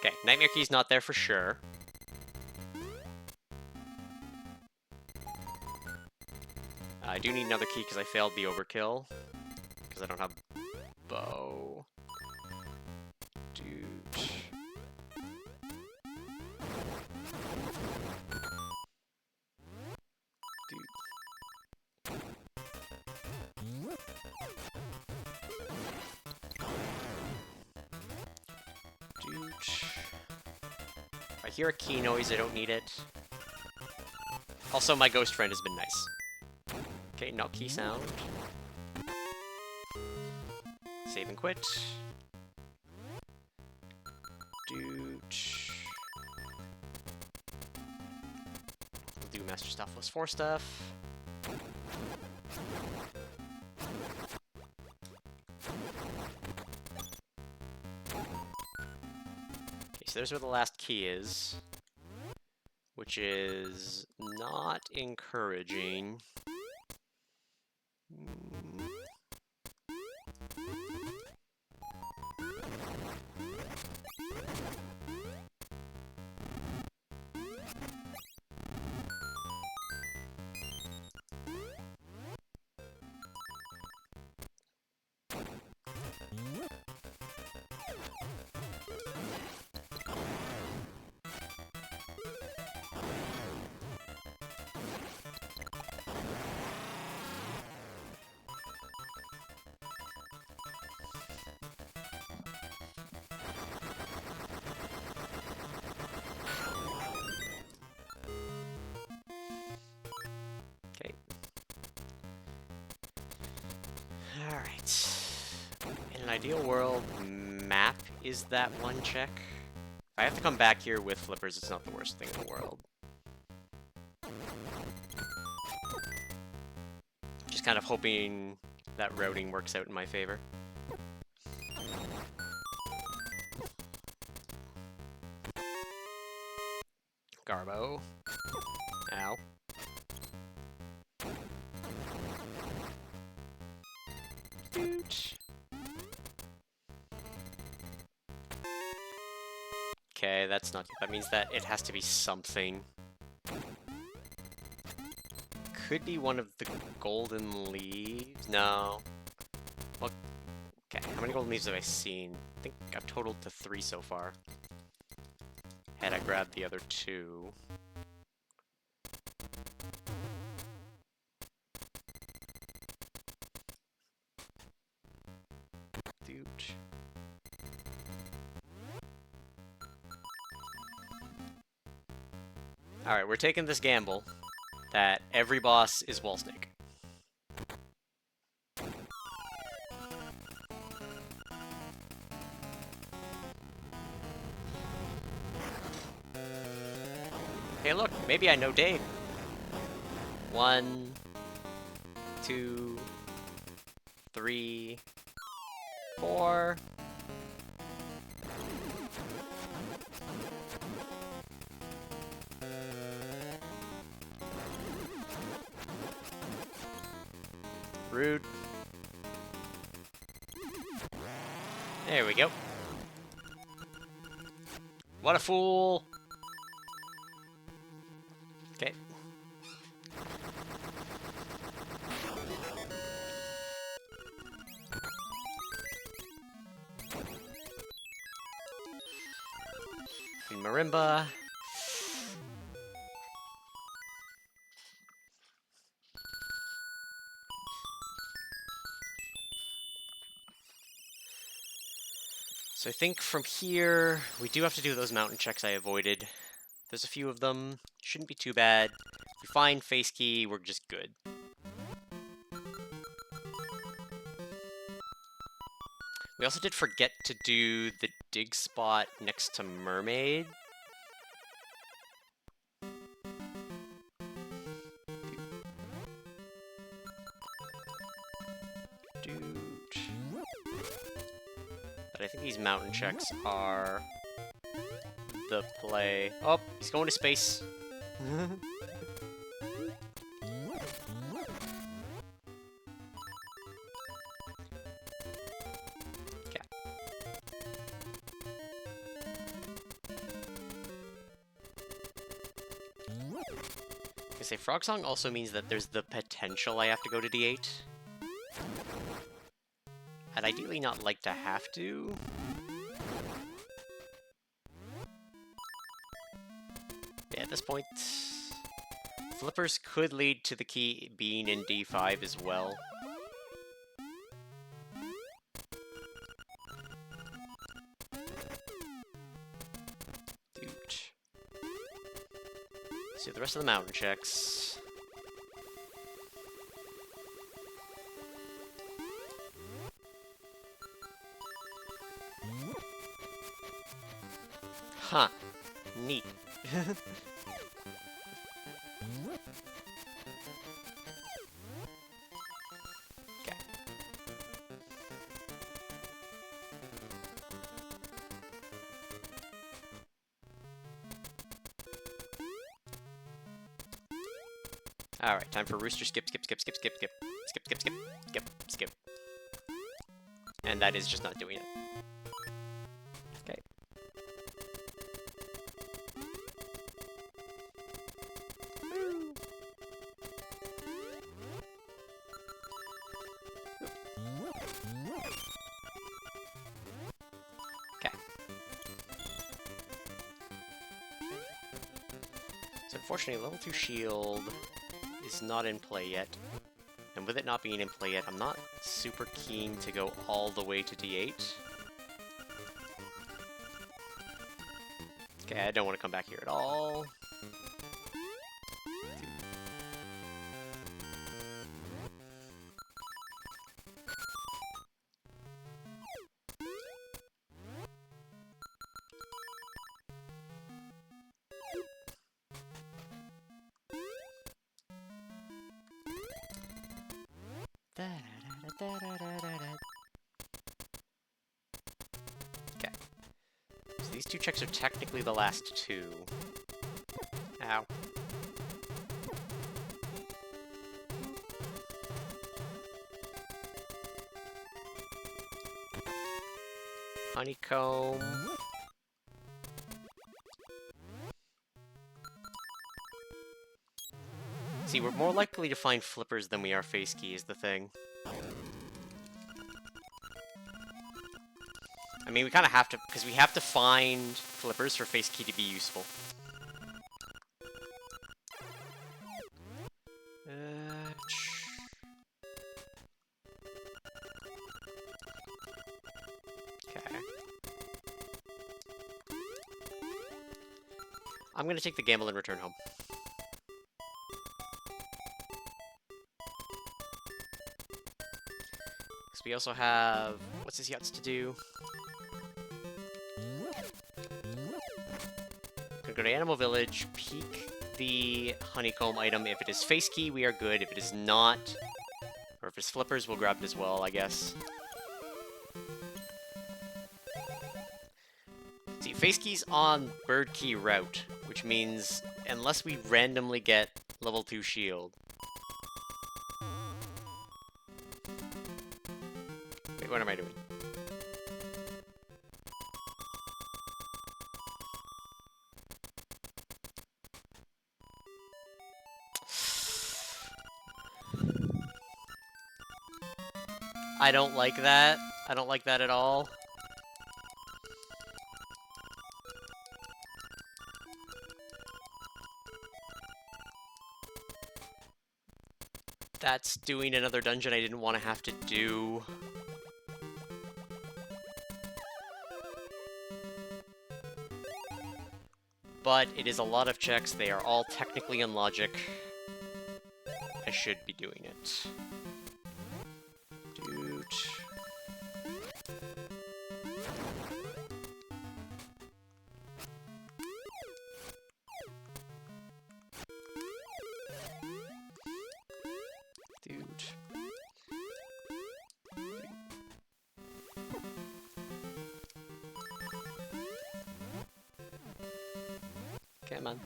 Okay, Nightmare Key's not there for sure. I do need another key because I failed the overkill. Because I don't have bow. Dude. If I hear a key noise, I don't need it. Also, my ghost friend has been nice. Okay, no key sound. Save and quit. Dude. We'll do Master Stuff plus 4 stuff. So there's where the last key is, which is not encouraging. Okay. Alright. In an ideal world, map is that one check. If I have to come back here with flippers, it's not the worst thing in the world. Just kind of hoping that routing works out in my favor. Garbo. Ow. Okay, that's not... That means that it has to be something. Could be one of the golden leaves? No. Well, okay, how many golden leaves have I seen? I think I've totaled to 3 so far. Had I grabbed the other 2. Dude. Alright, we're taking this gamble that every boss is Wall Snake. Hey look, maybe I know Daid. 1, 2, 3, 4. Rude. There we go. What a fool! Okay. Marimba. So I think from here, we do have to do those mountain checks I avoided. There's a few of them. Shouldn't be too bad. If we find Face Key, we're just good. We also did forget to do the dig spot next to Mermaid. But I think these mountain checks are the play. Oh, he's going to space. Okay. I say Frog Song also means that there's the potential I have to go to D8. I'd ideally not like to have to. Yeah, at this point, flippers could lead to the key being in D5 as well. Dude. Let's do the rest of the mountain checks. Huh. Neat. Okay. Alright, time for Rooster skip, skip, skip, skip, skip, skip, skip, skip, skip, skip, skip. And that is just not doing it. Okay. Okay. So unfortunately, level 2 shield is not in play yet. And with it not being in play yet, I'm not super keen to go all the way to D8. Okay, I don't want to come back here at all. Okay. So these two checks are technically the last two. Ow. Honeycomb. See, we're more likely to find flippers than we are face key is the thing. I mean, we kind of have to, because we have to find flippers for face key to be useful. Okay. I'm going to take the gamble and return home. Because we also have... What's his yachts to do? Gonna go to Animal Village, peek the honeycomb item. If it is face key, we are good. If it is not, or if it's flippers, we'll grab it as well, I guess. See, face key's on bird key route, which means unless we randomly get level 2 shield. Wait, what am I doing? I don't like that. I don't like that at all. That's doing another dungeon I didn't want to have to do. But it is a lot of checks. They are all technically in logic. I should be doing it. Dude. Dude. Come on.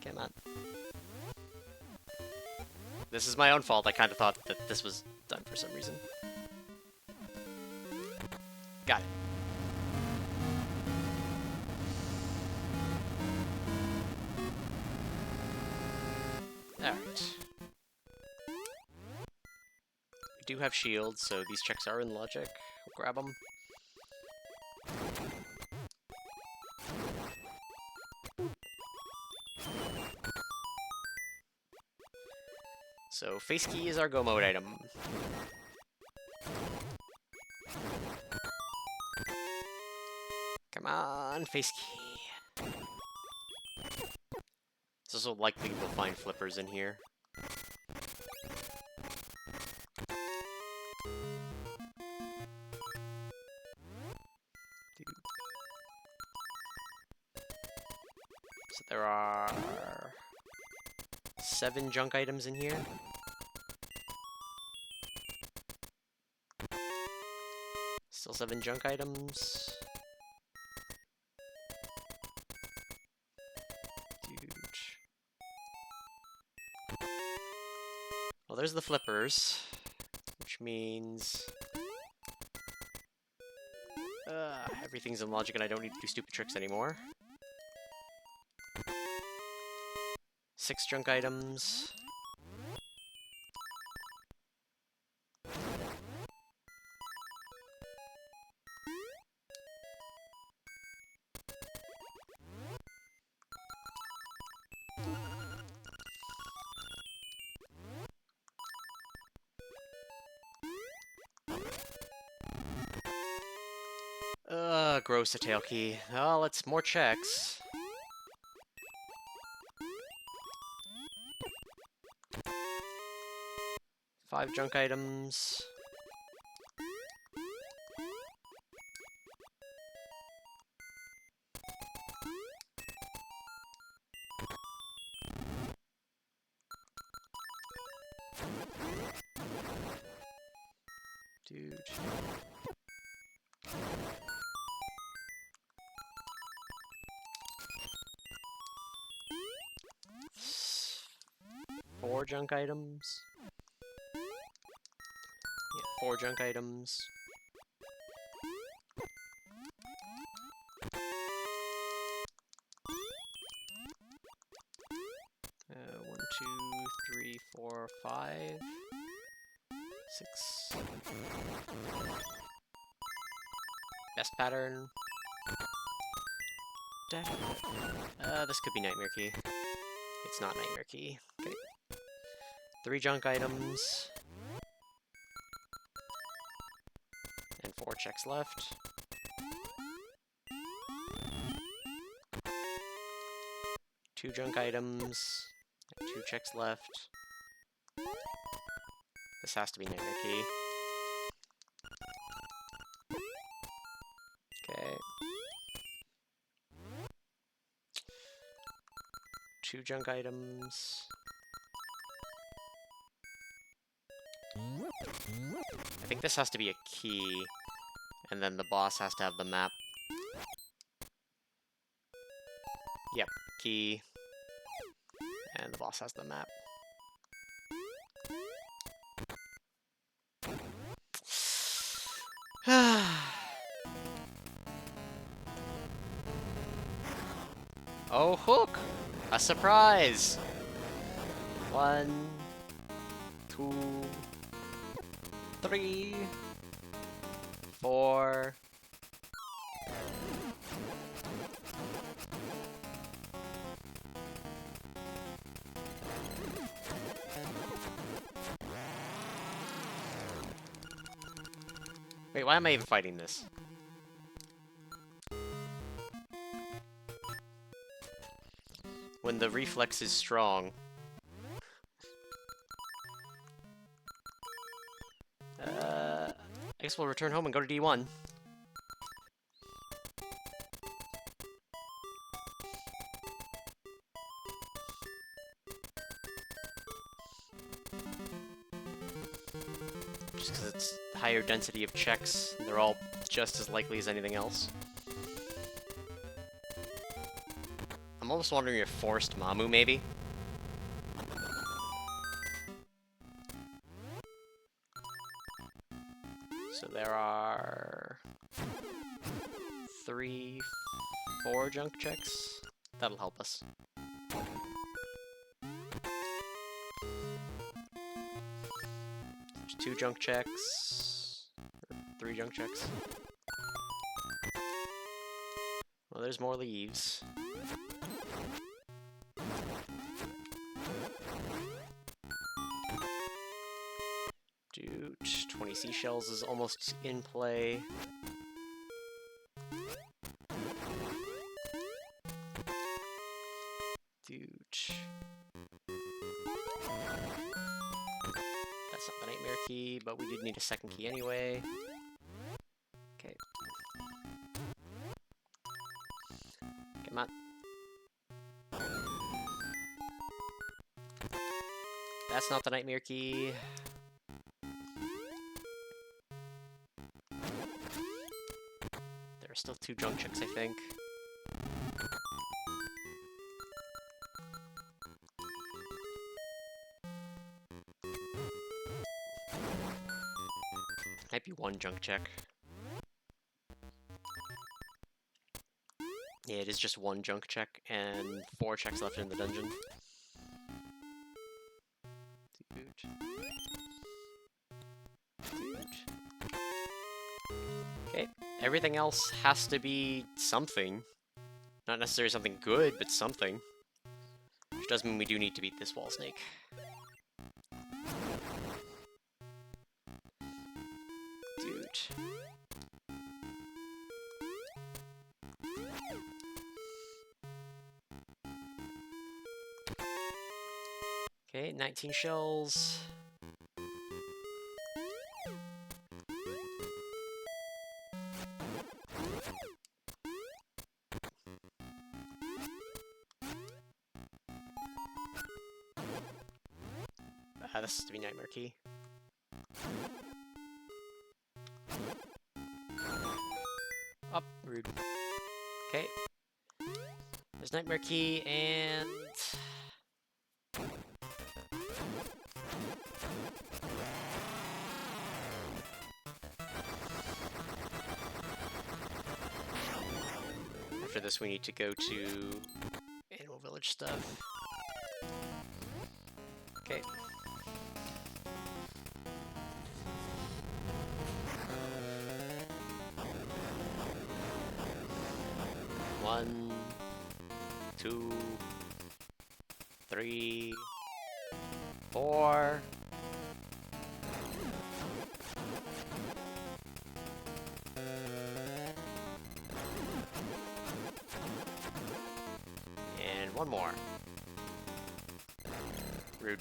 Come on. This is my own fault. I kind of thought that this was done for some reason. Got it. Alright. We do have shields, so these checks are in logic. We'll grab them. So, face key is our go mode item. Come on, face key. It's also likely we'll find flippers in here. So there are 7 junk items in here. Still 7 junk items. Huge. Well, there's the flippers, which means everything's in logic and I don't need to do stupid tricks anymore. 6 junk items. Gross, a tail key. Oh, let's more checks. Five junk items. Dude. 4 junk items. Yeah, 4 junk items. One, two, three, 4, 5, 6. Best pattern. This could be Nightmare Key. It's not Nightmare Key. Okay. 3 junk items. And 4 checks left. Two junk items. And 2 checks left. This has to be Nightmare Key. Okay. 2 junk items. I think this has to be a key, and then the boss has to have the map. Yep, key, and the boss has the map. Oh, hook! A surprise! 1, 2, 3, 4. Wait, why am I even fighting this? When the reflex is strong. I guess we'll return home and go to D1. Just because it's higher density of checks, they're all just as likely as anything else. I'm almost wondering if forced Mamu, maybe? So there are 3, 4 junk checks. That'll help us. There's 2 junk checks. Or 3 junk checks. Well, there's more leaves. Dude, 20 seashells is almost in play. Dude. That's not the nightmare key, but we did need a second key anyway. Okay. Come on. That's not the nightmare key. There are still 2 junk checks, I think. Might be 1 junk check. Yeah, it is just 1 junk check and 4 checks left in the dungeon. Okay, everything else has to be something. Not necessarily something good, but something. Which does mean we do need to beat this wall snake. Dude. Okay, 19 shells. This has to be nightmare key. Up, rude. Okay. There's nightmare key and after this we need to go to Animal Village stuff. Okay. One, 2, 3, 4. And 1 more. Rude.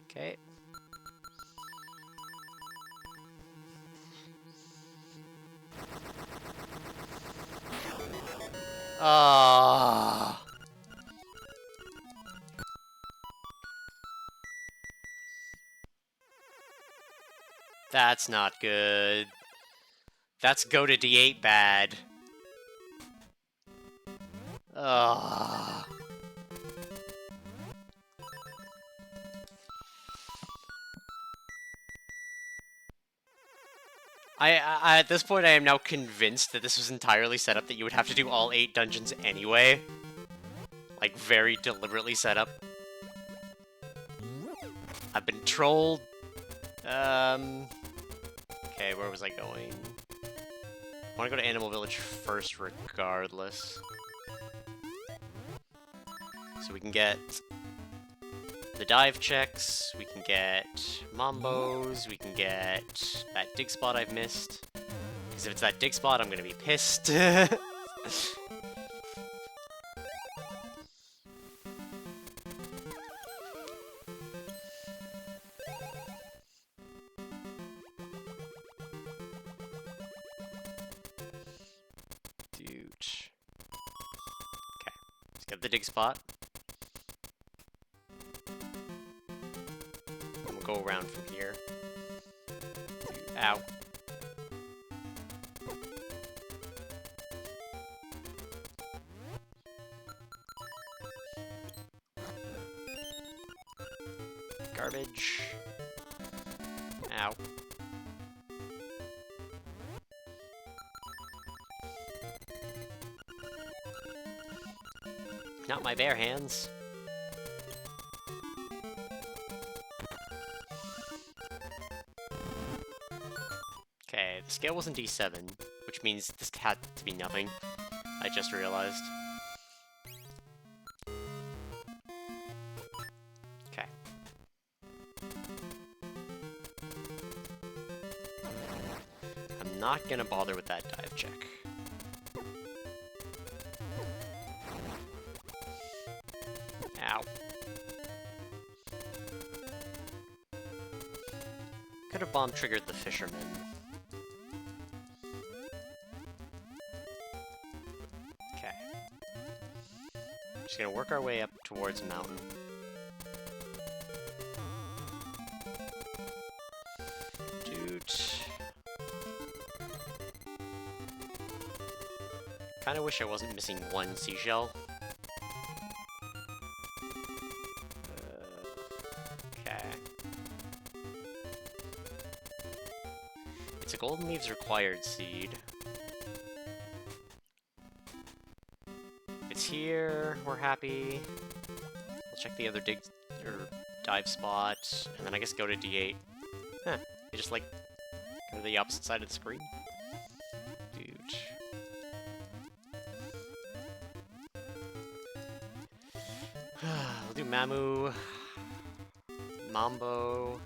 Okay. That's not good. That's go to D8 bad. I at this point I am now convinced that this was entirely set up that you would have to do all 8 dungeons anyway. Like, very deliberately set up. I've been trolled. Okay, where was I going? I want to go to Animal Village first regardless. So we can get the dive checks, we can get Mambos, we can get that dig spot I've missed. Because if it's that dig spot, I'm gonna be pissed. Let's get the dig spot. And we'll go around from here. Ow. Garbage. Ow. Not my bare hands. Okay, the scale wasn't D7, which means this had to be nothing. I just realized. Okay. I'm not gonna bother with that dive check. Ow. Could have bomb triggered the fisherman. Okay. Just gonna work our way up towards mountain. Dude. Kinda wish I wasn't missing one seashell. It's a golden leaves required seed. If it's here, we're happy. We'll check the other dig or dive spot, and then I guess go to D8. Huh, they just like go to the opposite side of the screen. Dude. We'll do Mamu, Mambo.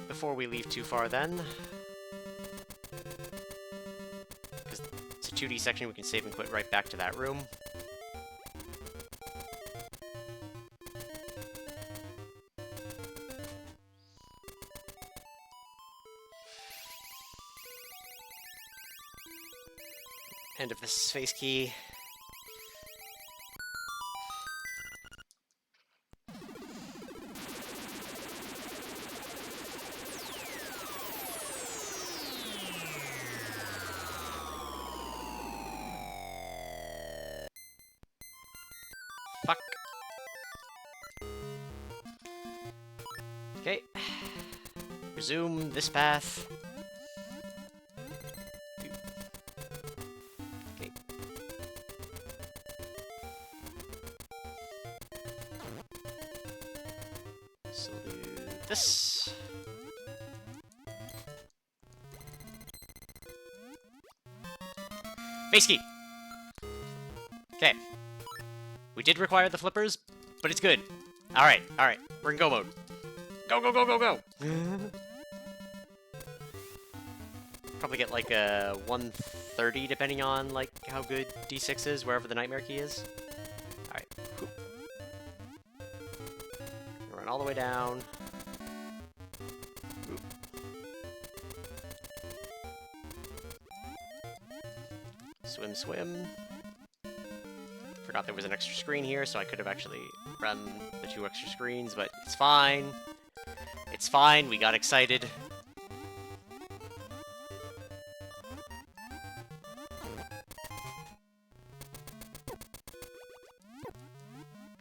Before we leave too far then, because it's a 2D section, we can save and quit right back to that room. End of this space key. Fuck. Okay. Resume this path. Okay. So do this. Base key. Okay. We did require the flippers, but it's good. Alright, we're in go mode. Go, go, go, go, go! Probably get like a 130 depending on like how good D6 is, wherever the nightmare key is. Alright. Run all the way down. Oop. Swim, swim. Forgot there was an extra screen here, so I could have actually run the 2 extra screens, but it's fine. It's fine, we got excited.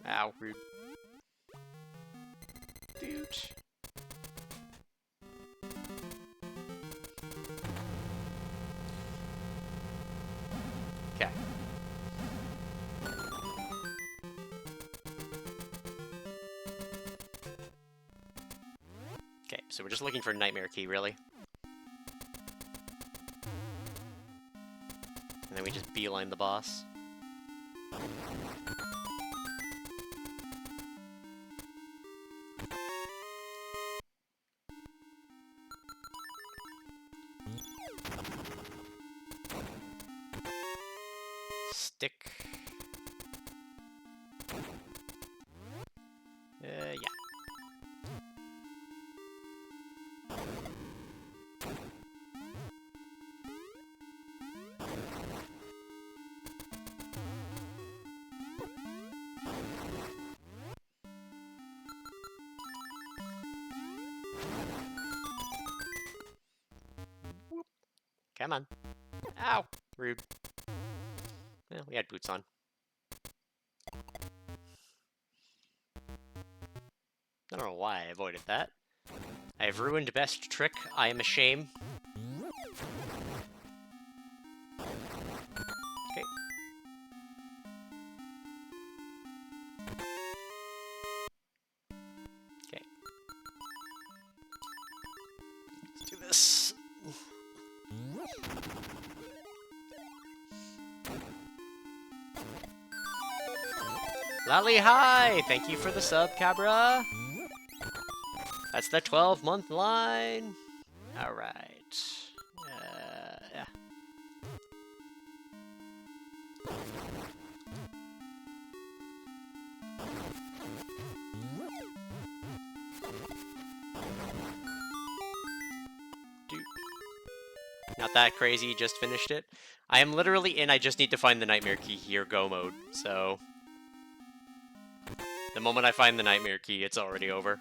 Ow, rude. Dude. Okay. Okay, so we're just looking for a nightmare key, really. And then we just beeline the boss. Stick. Come on. Ow! Rude. Well, we had boots on. I don't know why I avoided that. I have ruined best trick. I am ashamed. Okay. Okay. Let's do this. Lally, hi! Thank you for the sub, Cabra. That's the 12-month line. All right. Yeah. Dude. Not that crazy, just finished it. I am literally in, I just need to find the Nightmare Key here, go mode, so... The moment I find the Nightmare Key, it's already over.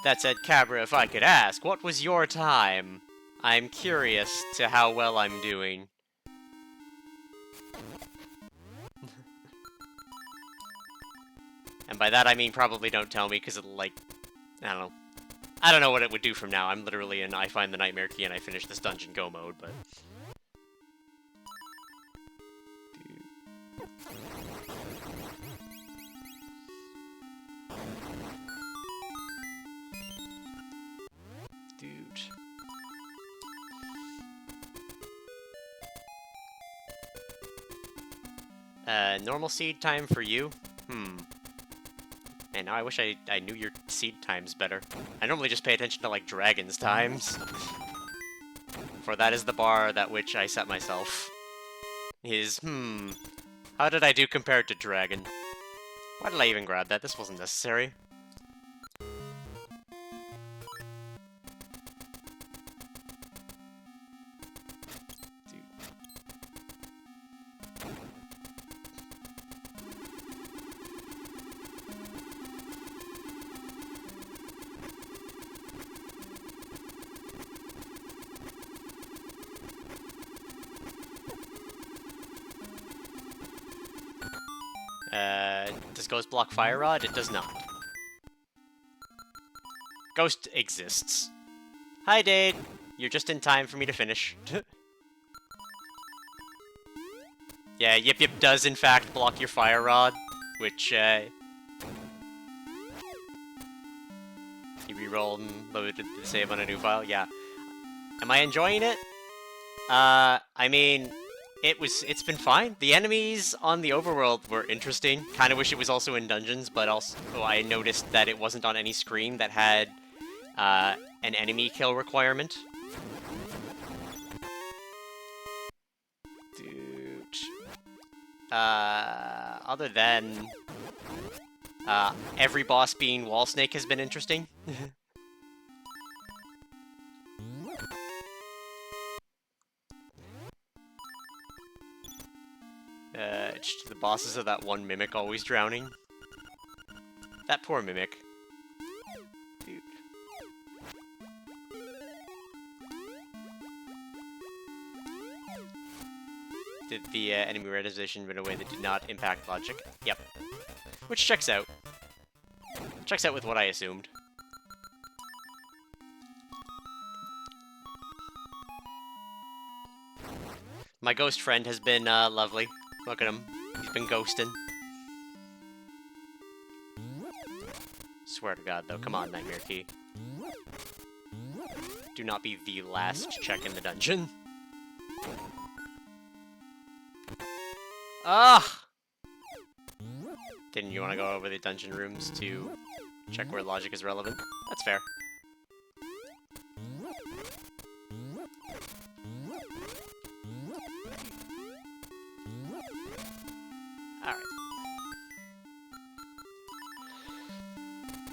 That said, Cabra, if I could ask, what was your time? I'm curious to how well I'm doing. And by that I mean probably don't tell me, because it'll, like, I don't know. I don't know what it would do from now. I'm literally in I find the Nightmare Key and I finish this dungeon go mode, but... Normal seed time for you? And now I wish I knew your seed times better. I normally just pay attention to, like, dragons' times. For that is the bar that which I set myself. Is, how did I do compared to dragon? Why did I even grab that? This wasn't necessary. Does Ghost block Fire Rod? It does not. Ghost exists. Hi, Daid. You're just in time for me to finish. Yeah, Yip Yip does in fact block your Fire Rod, which, you re-rolled and loaded the save on a new file, yeah. Am I enjoying it? I mean... It's been fine. The enemies on the overworld were interesting. Kind of wish it was also in dungeons, but also I noticed that it wasn't on any screen that had an enemy kill requirement. Dude. Other than every boss being Wall Snake has been interesting. The bosses of that one Mimic always drowning. That poor Mimic. Dude. Did the enemy realization in a way that did not impact logic? Yep. Which checks out. Checks out with what I assumed. My ghost friend has been lovely. Look at him. He's been ghosting. Swear to God, though. Come on, Nightmare Key. Do not be the last check in the dungeon. Ah! Didn't you want to go over the dungeon rooms to check where logic is relevant? That's fair.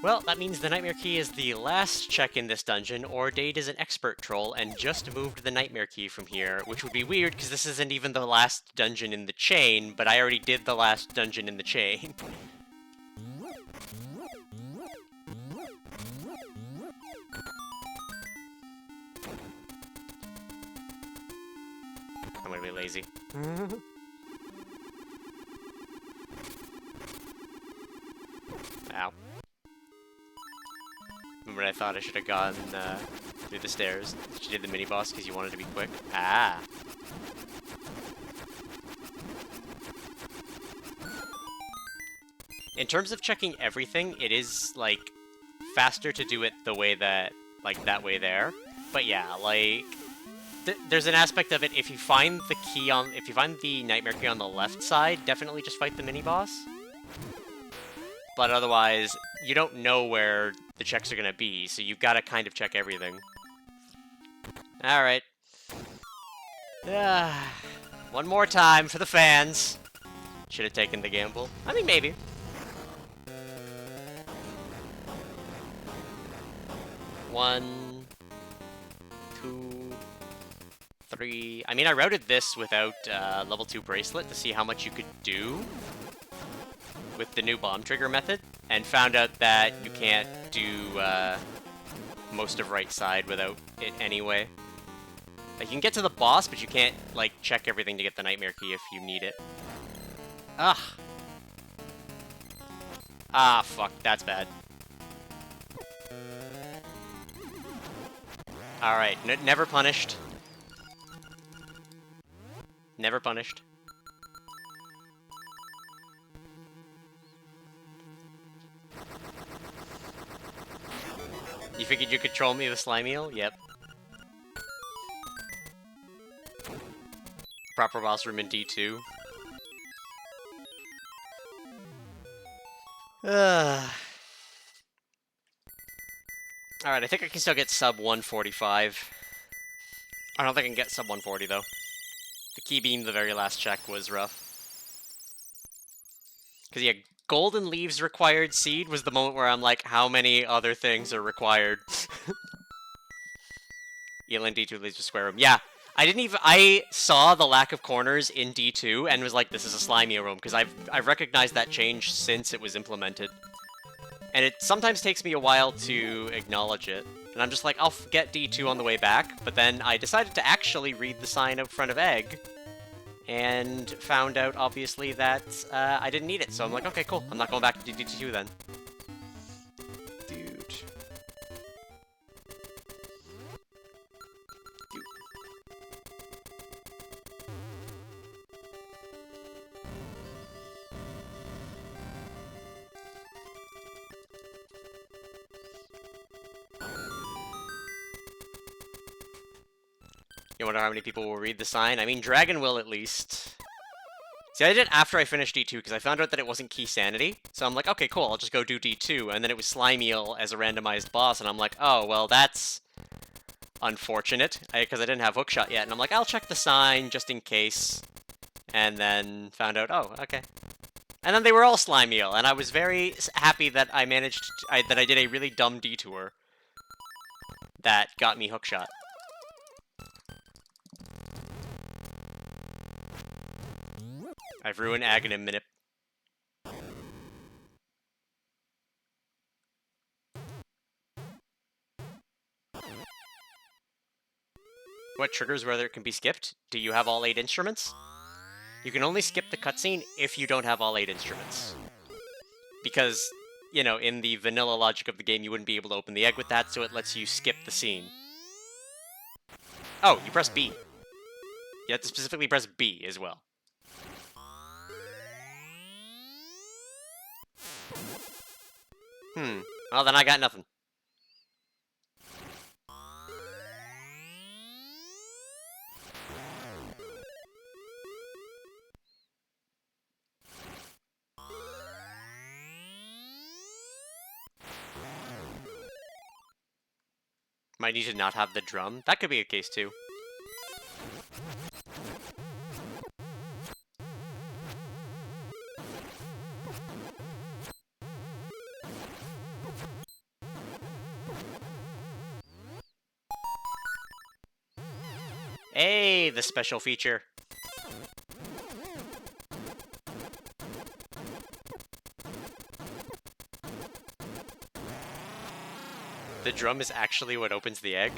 Well, that means the Nightmare Key is the last check in this dungeon, or Daid is an expert troll and just moved the Nightmare Key from here, which would be weird because this isn't even the last dungeon in the chain, but I already did the last dungeon in the chain. lazy. Ow. Remember when I thought I should have gone through the stairs? You did the mini-boss because you wanted to be quick? Ah! In terms of checking everything, it is, like, faster to do it the way that, like, that way there. But yeah, like, there's an aspect of it, if you find the key on, if you find the nightmare key on the left side, definitely just fight the mini-boss. But otherwise, you don't know where the checks are gonna be, so you've gotta kind of check everything. Alright. One more time for the fans. Should have taken the gamble. I mean, maybe. One, two, three. I mean, I routed this without level 2 bracelet to see how much you could do with the new bomb trigger method, and found out that you can't do most of right side without it anyway. Like, you can get to the boss, but you can't, like, check everything to get the nightmare key if you need it. Ugh. Ah, fuck, that's bad. Alright, never punished. Never punished. You figured you could troll me with Slime Eel? Yep. Proper boss room in D2. Alright, I think I can still get sub 145. I don't think I can get sub 140, though. The key beam, the very last check, was rough. Because, yeah, Golden Leaves required seed was the moment where I'm like, how many other things are required? Eel and D2 leads to square room. Yeah, I saw the lack of corners in D2 and was like, this is a slimy room, because I've recognized that change since it was implemented. And it sometimes takes me a while to acknowledge it. And I'm just like, I'll get D2 on the way back, but then I decided to actually read the sign out front of Egg, and found out, obviously, that I didn't need it. So I'm like, okay, cool. I'm not going back to D2 then. Dude. You wonder how many people will read the sign? I mean, Dragon will at least. See, I did it after I finished D2, because I found out that it wasn't Key Sanity. So I'm like, okay, cool, I'll just go do D2. And then it was Slime Eel as a randomized boss, and I'm like, oh, well, that's unfortunate, because I didn't have Hookshot yet. And I'm like, I'll check the sign, just in case. And then found out, oh, okay. And then they were all Slime Eel, and I was very happy that I managed, that I did a really dumb detour that got me Hookshot. I've ruined Aghanim Minute. What triggers whether it can be skipped? Do you have all 8 instruments? You can only skip the cutscene if you don't have all 8 instruments. Because, you know, in the vanilla logic of the game, you wouldn't be able to open the egg with that, so it lets you skip the scene. Oh, you press B. You have to specifically press B as well. Well, then I got nothing. Might need to not have the drum. That could be a case, too. Hey, the special feature. The drum is actually what opens the egg.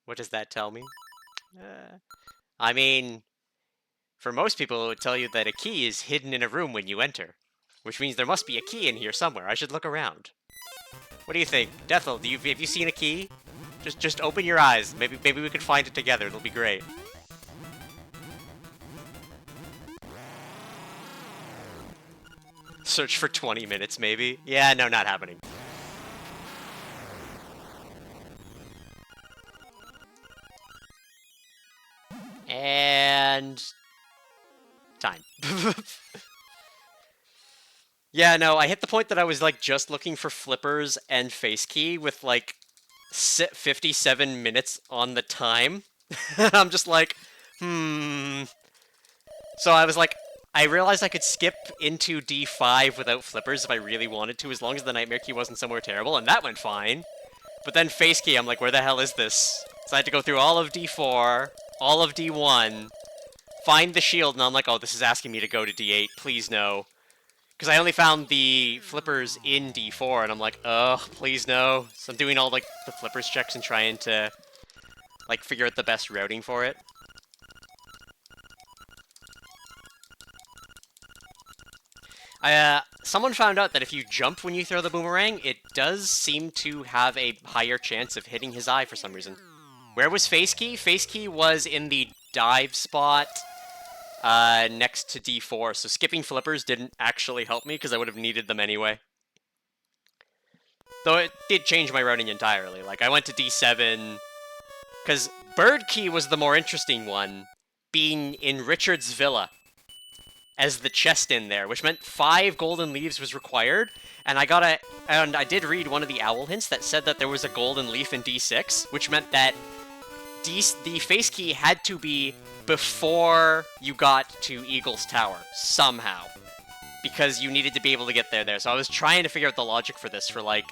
What does that tell me? I mean, for most people, it would tell you that a key is hidden in a room when you enter, which means there must be a key in here somewhere. I should look around. What do you think? Deathel, have you seen a key? Just open your eyes. Maybe we can find it together. It'll be great. Search for 20 minutes, maybe? Yeah, no, not happening. And... time. Yeah, no, I hit the point that I was, like, just looking for flippers and face key with, like, 57 minutes on the time. I'm just like, So I was like, I realized I could skip into D5 without flippers if I really wanted to, as long as the Nightmare Key wasn't somewhere terrible, and that went fine. But then face key, I'm like, where the hell is this? So I had to go through all of D4, all of D1, find the shield, and I'm like, oh, this is asking me to go to D8, please no. Because I only found the flippers in D4, and I'm like, ugh, please no. So I'm doing all, like, the flippers checks and trying to, like, figure out the best routing for it. Someone found out that if you jump when you throw the boomerang, it does seem to have a higher chance of hitting his eye for some reason. Where was face key? Face key was in the dive spot next to D4, so skipping flippers didn't actually help me because I would have needed them anyway. Though it did change my routing entirely. Like, I went to D7, because bird key was the more interesting one, being in Richard's villa as the chest in there, which meant 5 golden leaves was required, and I did read one of the owl hints that said that there was a golden leaf in D6, which meant that the face key had to be before you got to Eagle's Tower, somehow. Because you needed to be able to get there. So I was trying to figure out the logic for this for, like,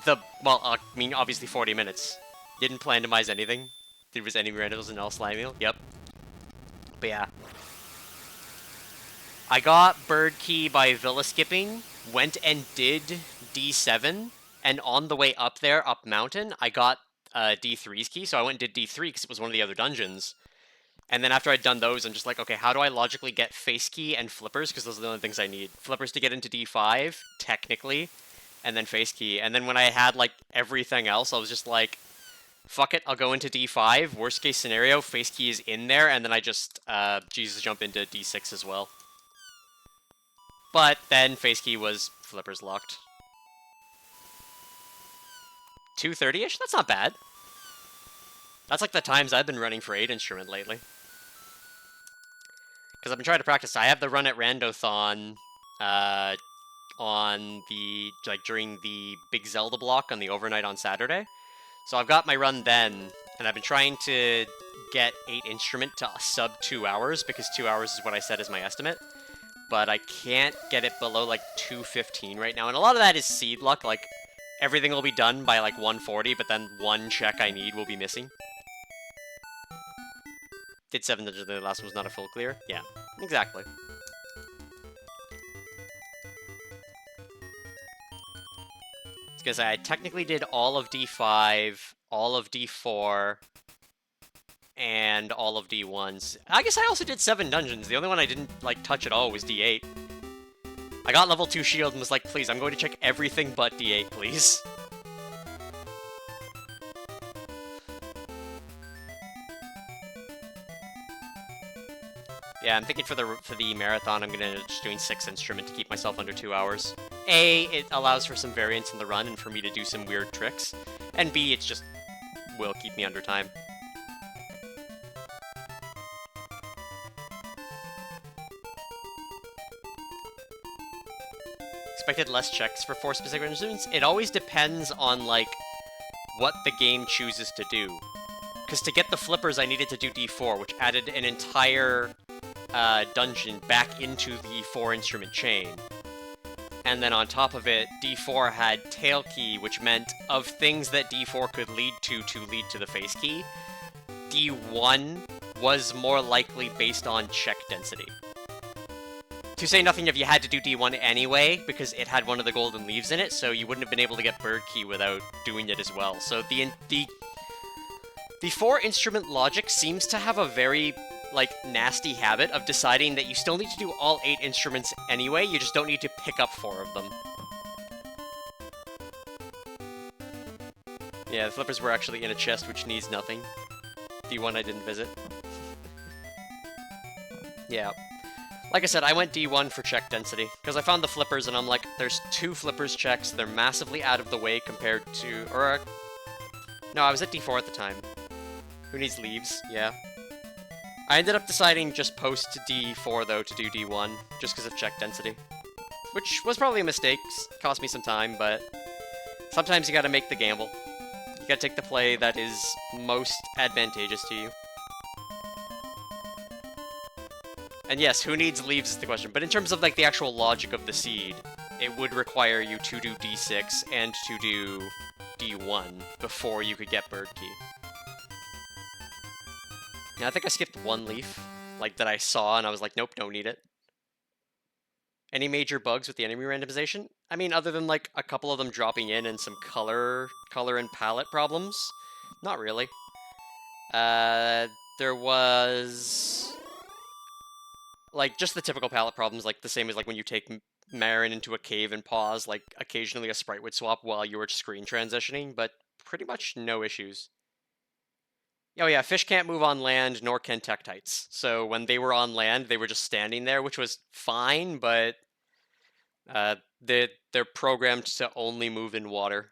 I mean, obviously 40 minutes. Didn't plandomize anything. There was any randos in all slime meal. Yep. But yeah. I got bird key by villa skipping, went and did D7, and on the way up there, up mountain, I got D3's key, so I went and did D3 because it was one of the other dungeons. And then after I'd done those, I'm just like, okay, how do I logically get face key and flippers? Because those are the only things I need. Flippers to get into D5, technically, and then face key. And then when I had, like, everything else, I was just like, fuck it, I'll go into D5. Worst case scenario, face key is in there, and then I just, Jesus jump into D6 as well. But then face key was flippers locked. 2:30-ish? That's not bad. That's like the times I've been running for 8 instrument lately. Because I've been trying to practice. I have the run at Randothon on the, like, during the Big Zelda block on the overnight on Saturday. So I've got my run then, and I've been trying to get 8 instrument to sub 2 hours, because 2 hours is what I said is my estimate. But I can't get it below, like, 2:15 right now. And a lot of that is seed luck. Like, everything will be done by, like, 1:40, but then one check I need will be missing. Did 7 dungeons, the last one was not a full clear? Yeah, exactly. Because I technically did all of D5, all of D4, and all of D1s. I guess I also did 7 dungeons. The only one I didn't, like, touch at all was D8. I got level 2 shield and was like, please, I'm going to check everything but D8, please. Yeah, I'm thinking for the marathon, I'm gonna just doing 6 instrument to keep myself under 2 hours. A, it allows for some variance in the run and for me to do some weird tricks. And B, it's just will keep me under time. Expected less checks for 4 specific instruments? It always depends on, like, what the game chooses to do. Because to get the flippers, I needed to do D4, which added an entire dungeon back into the 4 instrument chain. And then on top of it, D4 had tail key, which meant of things that D4 could lead to lead to the face key, D1 was more likely based on check density. To say nothing of you had to do D1 anyway, because it had one of the golden leaves in it, so you wouldn't have been able to get bird key without doing it as well. So the The 4-instrument logic seems to have a very, like, nasty habit of deciding that you still need to do all 8 instruments anyway, you just don't need to pick up 4 of them. Yeah, the flippers were actually in a chest which needs nothing. The one I didn't visit. Yeah. Like I said, I went D1 for check density, because I found the flippers and I'm like, there's 2 flippers checks, they're massively out of the way compared to... No, I was at D4 at the time. Who needs leaves? Yeah. I ended up deciding just post D4, though, to do D1, just because of check density. Which was probably a mistake, cost me some time, but... sometimes you gotta make the gamble. You gotta take the play that is most advantageous to you. And yes, who needs leaves is the question, but in terms of, like, the actual logic of the seed, it would require you to do D6 and to do D1 before you could get Bird Key. Yeah, I think I skipped 1 leaf, like, that I saw, and I was like, nope, don't need it. Any major bugs with the enemy randomization? I mean, other than, like, a couple of them dropping in and some color and palette problems? Not really. There was... like, just the typical palette problems, like, the same as, like, when you take Marin into a cave and pause, like, occasionally a sprite would swap while you were screen transitioning, but pretty much no issues. Oh yeah, fish can't move on land, nor can Tektites. So when they were on land, they were just standing there, which was fine, but they're programmed to only move in water.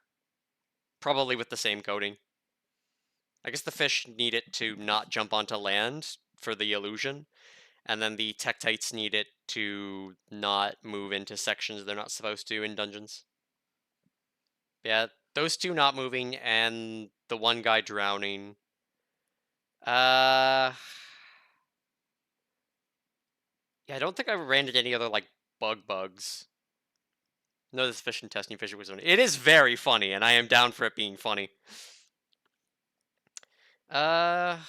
Probably with the same coding. I guess the fish need it to not jump onto land for the illusion, and then the Tektites need it to not move into sections they're not supposed to in dungeons. Yeah, those 2 not moving, and the 1 guy drowning... yeah, I don't think I ran into any other, like, bugs. No, this fish and testing fish was funny. It is very funny, and I am down for it being funny. Yeah,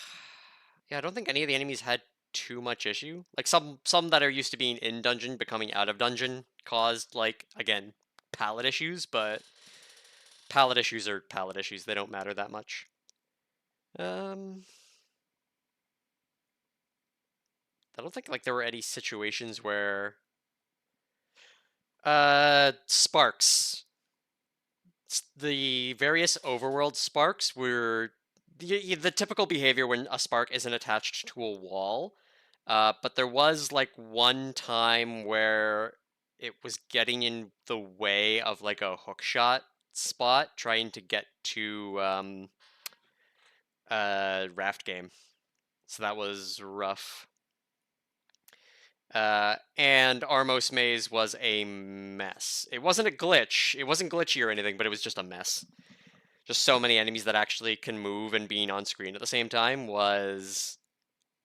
I don't think any of the enemies had too much issue. Like, some that are used to being in dungeon becoming out of dungeon caused, like, again, palette issues, but palette issues are palette issues. They don't matter that much. I don't think, like, there were any situations where... sparks. The various overworld sparks were the typical behavior when a spark isn't attached to a wall. But there was, like, 1 time where it was getting in the way of, like, a hookshot spot trying to get to raft game. So that was rough. And Armos Maze was a mess. It wasn't a glitch. It wasn't glitchy or anything, but it was just a mess. Just so many enemies that actually can move and being on screen at the same time was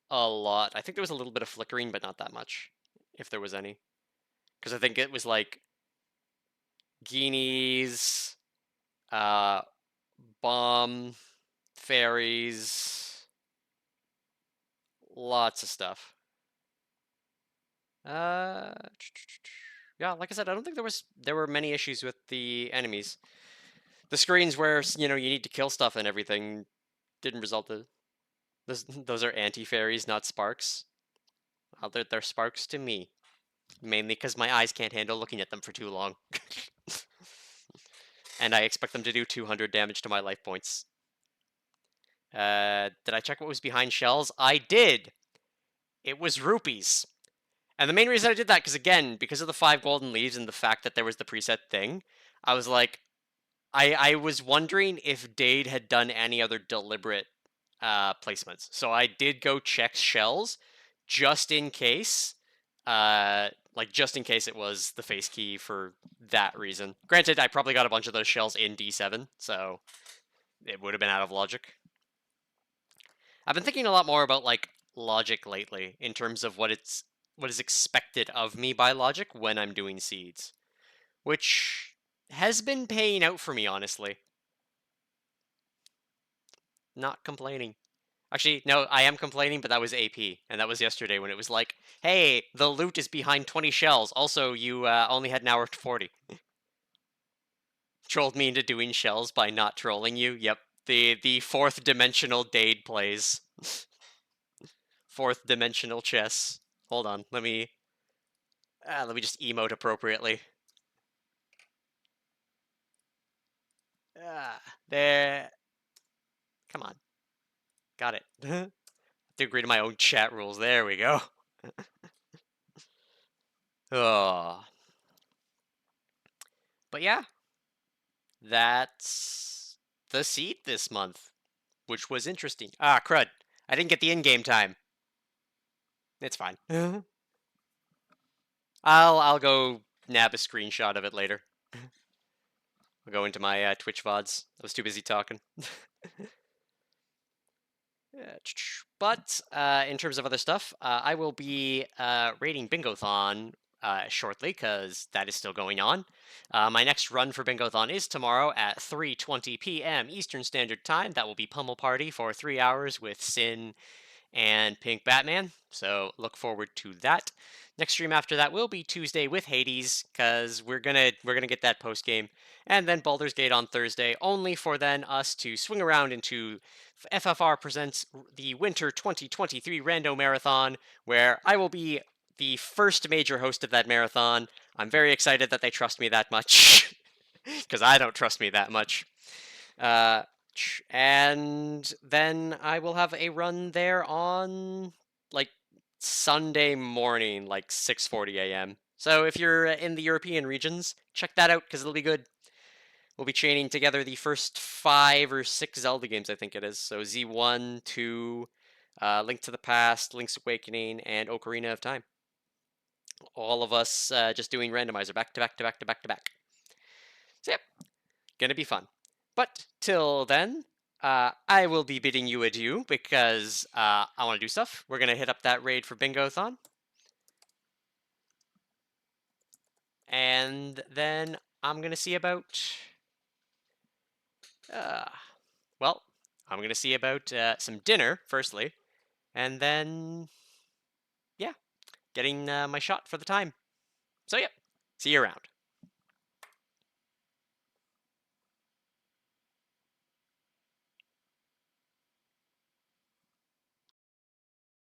a lot. I think there was a little bit of flickering, but not that much, if there was any. Because I think it was like Guineas, bomb, fairies, lots of stuff. Yeah, like I said, I don't think there were many issues with the enemies. The screens where, you need to kill stuff and everything didn't result in... Those are anti-fairies, not sparks. Well, they're sparks to me. Mainly because my eyes can't handle looking at them for too long. And I expect them to do 200 damage to my life points. Did I check what was behind shells? I did! It was rupees. And the main reason I did that, because of the 5 golden leaves and the fact that there was the preset thing, I was like, I was wondering if Daid had done any other deliberate placements. So I did go check shells, just in case. Just in case it was the face key for that reason. Granted, I probably got a bunch of those shells in D7, so it would have been out of logic. I've been thinking a lot more about, like, logic lately, in terms of what is expected of me by logic when I'm doing seeds. Which has been paying out for me, honestly. Not complaining. Actually, no, I am complaining, but that was AP, and that was yesterday when it was like, hey, the loot is behind 20 shells. Also, you only had an hour to 40. Trolled me into doing shells by not trolling you. Yep, The fourth dimensional Daid plays. Fourth dimensional chess. Hold on, let me just emote appropriately. There. Come on. Got it. To agree to my own chat rules. There we go. Oh. But yeah, that's the seed this month, which was interesting. Ah, crud. I didn't get the in-game time. It's fine. I'll go nab a screenshot of it later. I'll go into my Twitch VODs. I was too busy talking. But in terms of other stuff, I will be raiding Bingothon shortly, because that is still going on. My next run for Bingothon is tomorrow at 3:20 p.m. Eastern Standard Time. That will be Pummel Party for 3 hours with Sin and Pink Batman, so look forward to that. Next stream after that will be Tuesday with Hades, because we're gonna get that post game, and then Baldur's Gate on Thursday, only for then us to swing around into FFR presents the Winter 2023 Rando Marathon, where I will be the first major host of that marathon. I'm very excited that they trust me that much, because I don't trust me that much. And then I will have a run there on like Sunday morning, like 6:40 a.m. So if you're in the European regions, check that out because it'll be good. We'll be chaining together the first 5 or 6 Zelda games, I think it is. So Z1, 2, Link to the Past, Link's Awakening, and Ocarina of Time. All of us just doing randomizer back to back to back to back to back. So yep, gonna be fun. But till then, I will be bidding you adieu because I want to do stuff. We're going to hit up that raid for Bingothon. And then I'm going to see about... well, I'm going to see about some dinner, firstly. And then, yeah, getting my shot for the time. So, yep, see you around.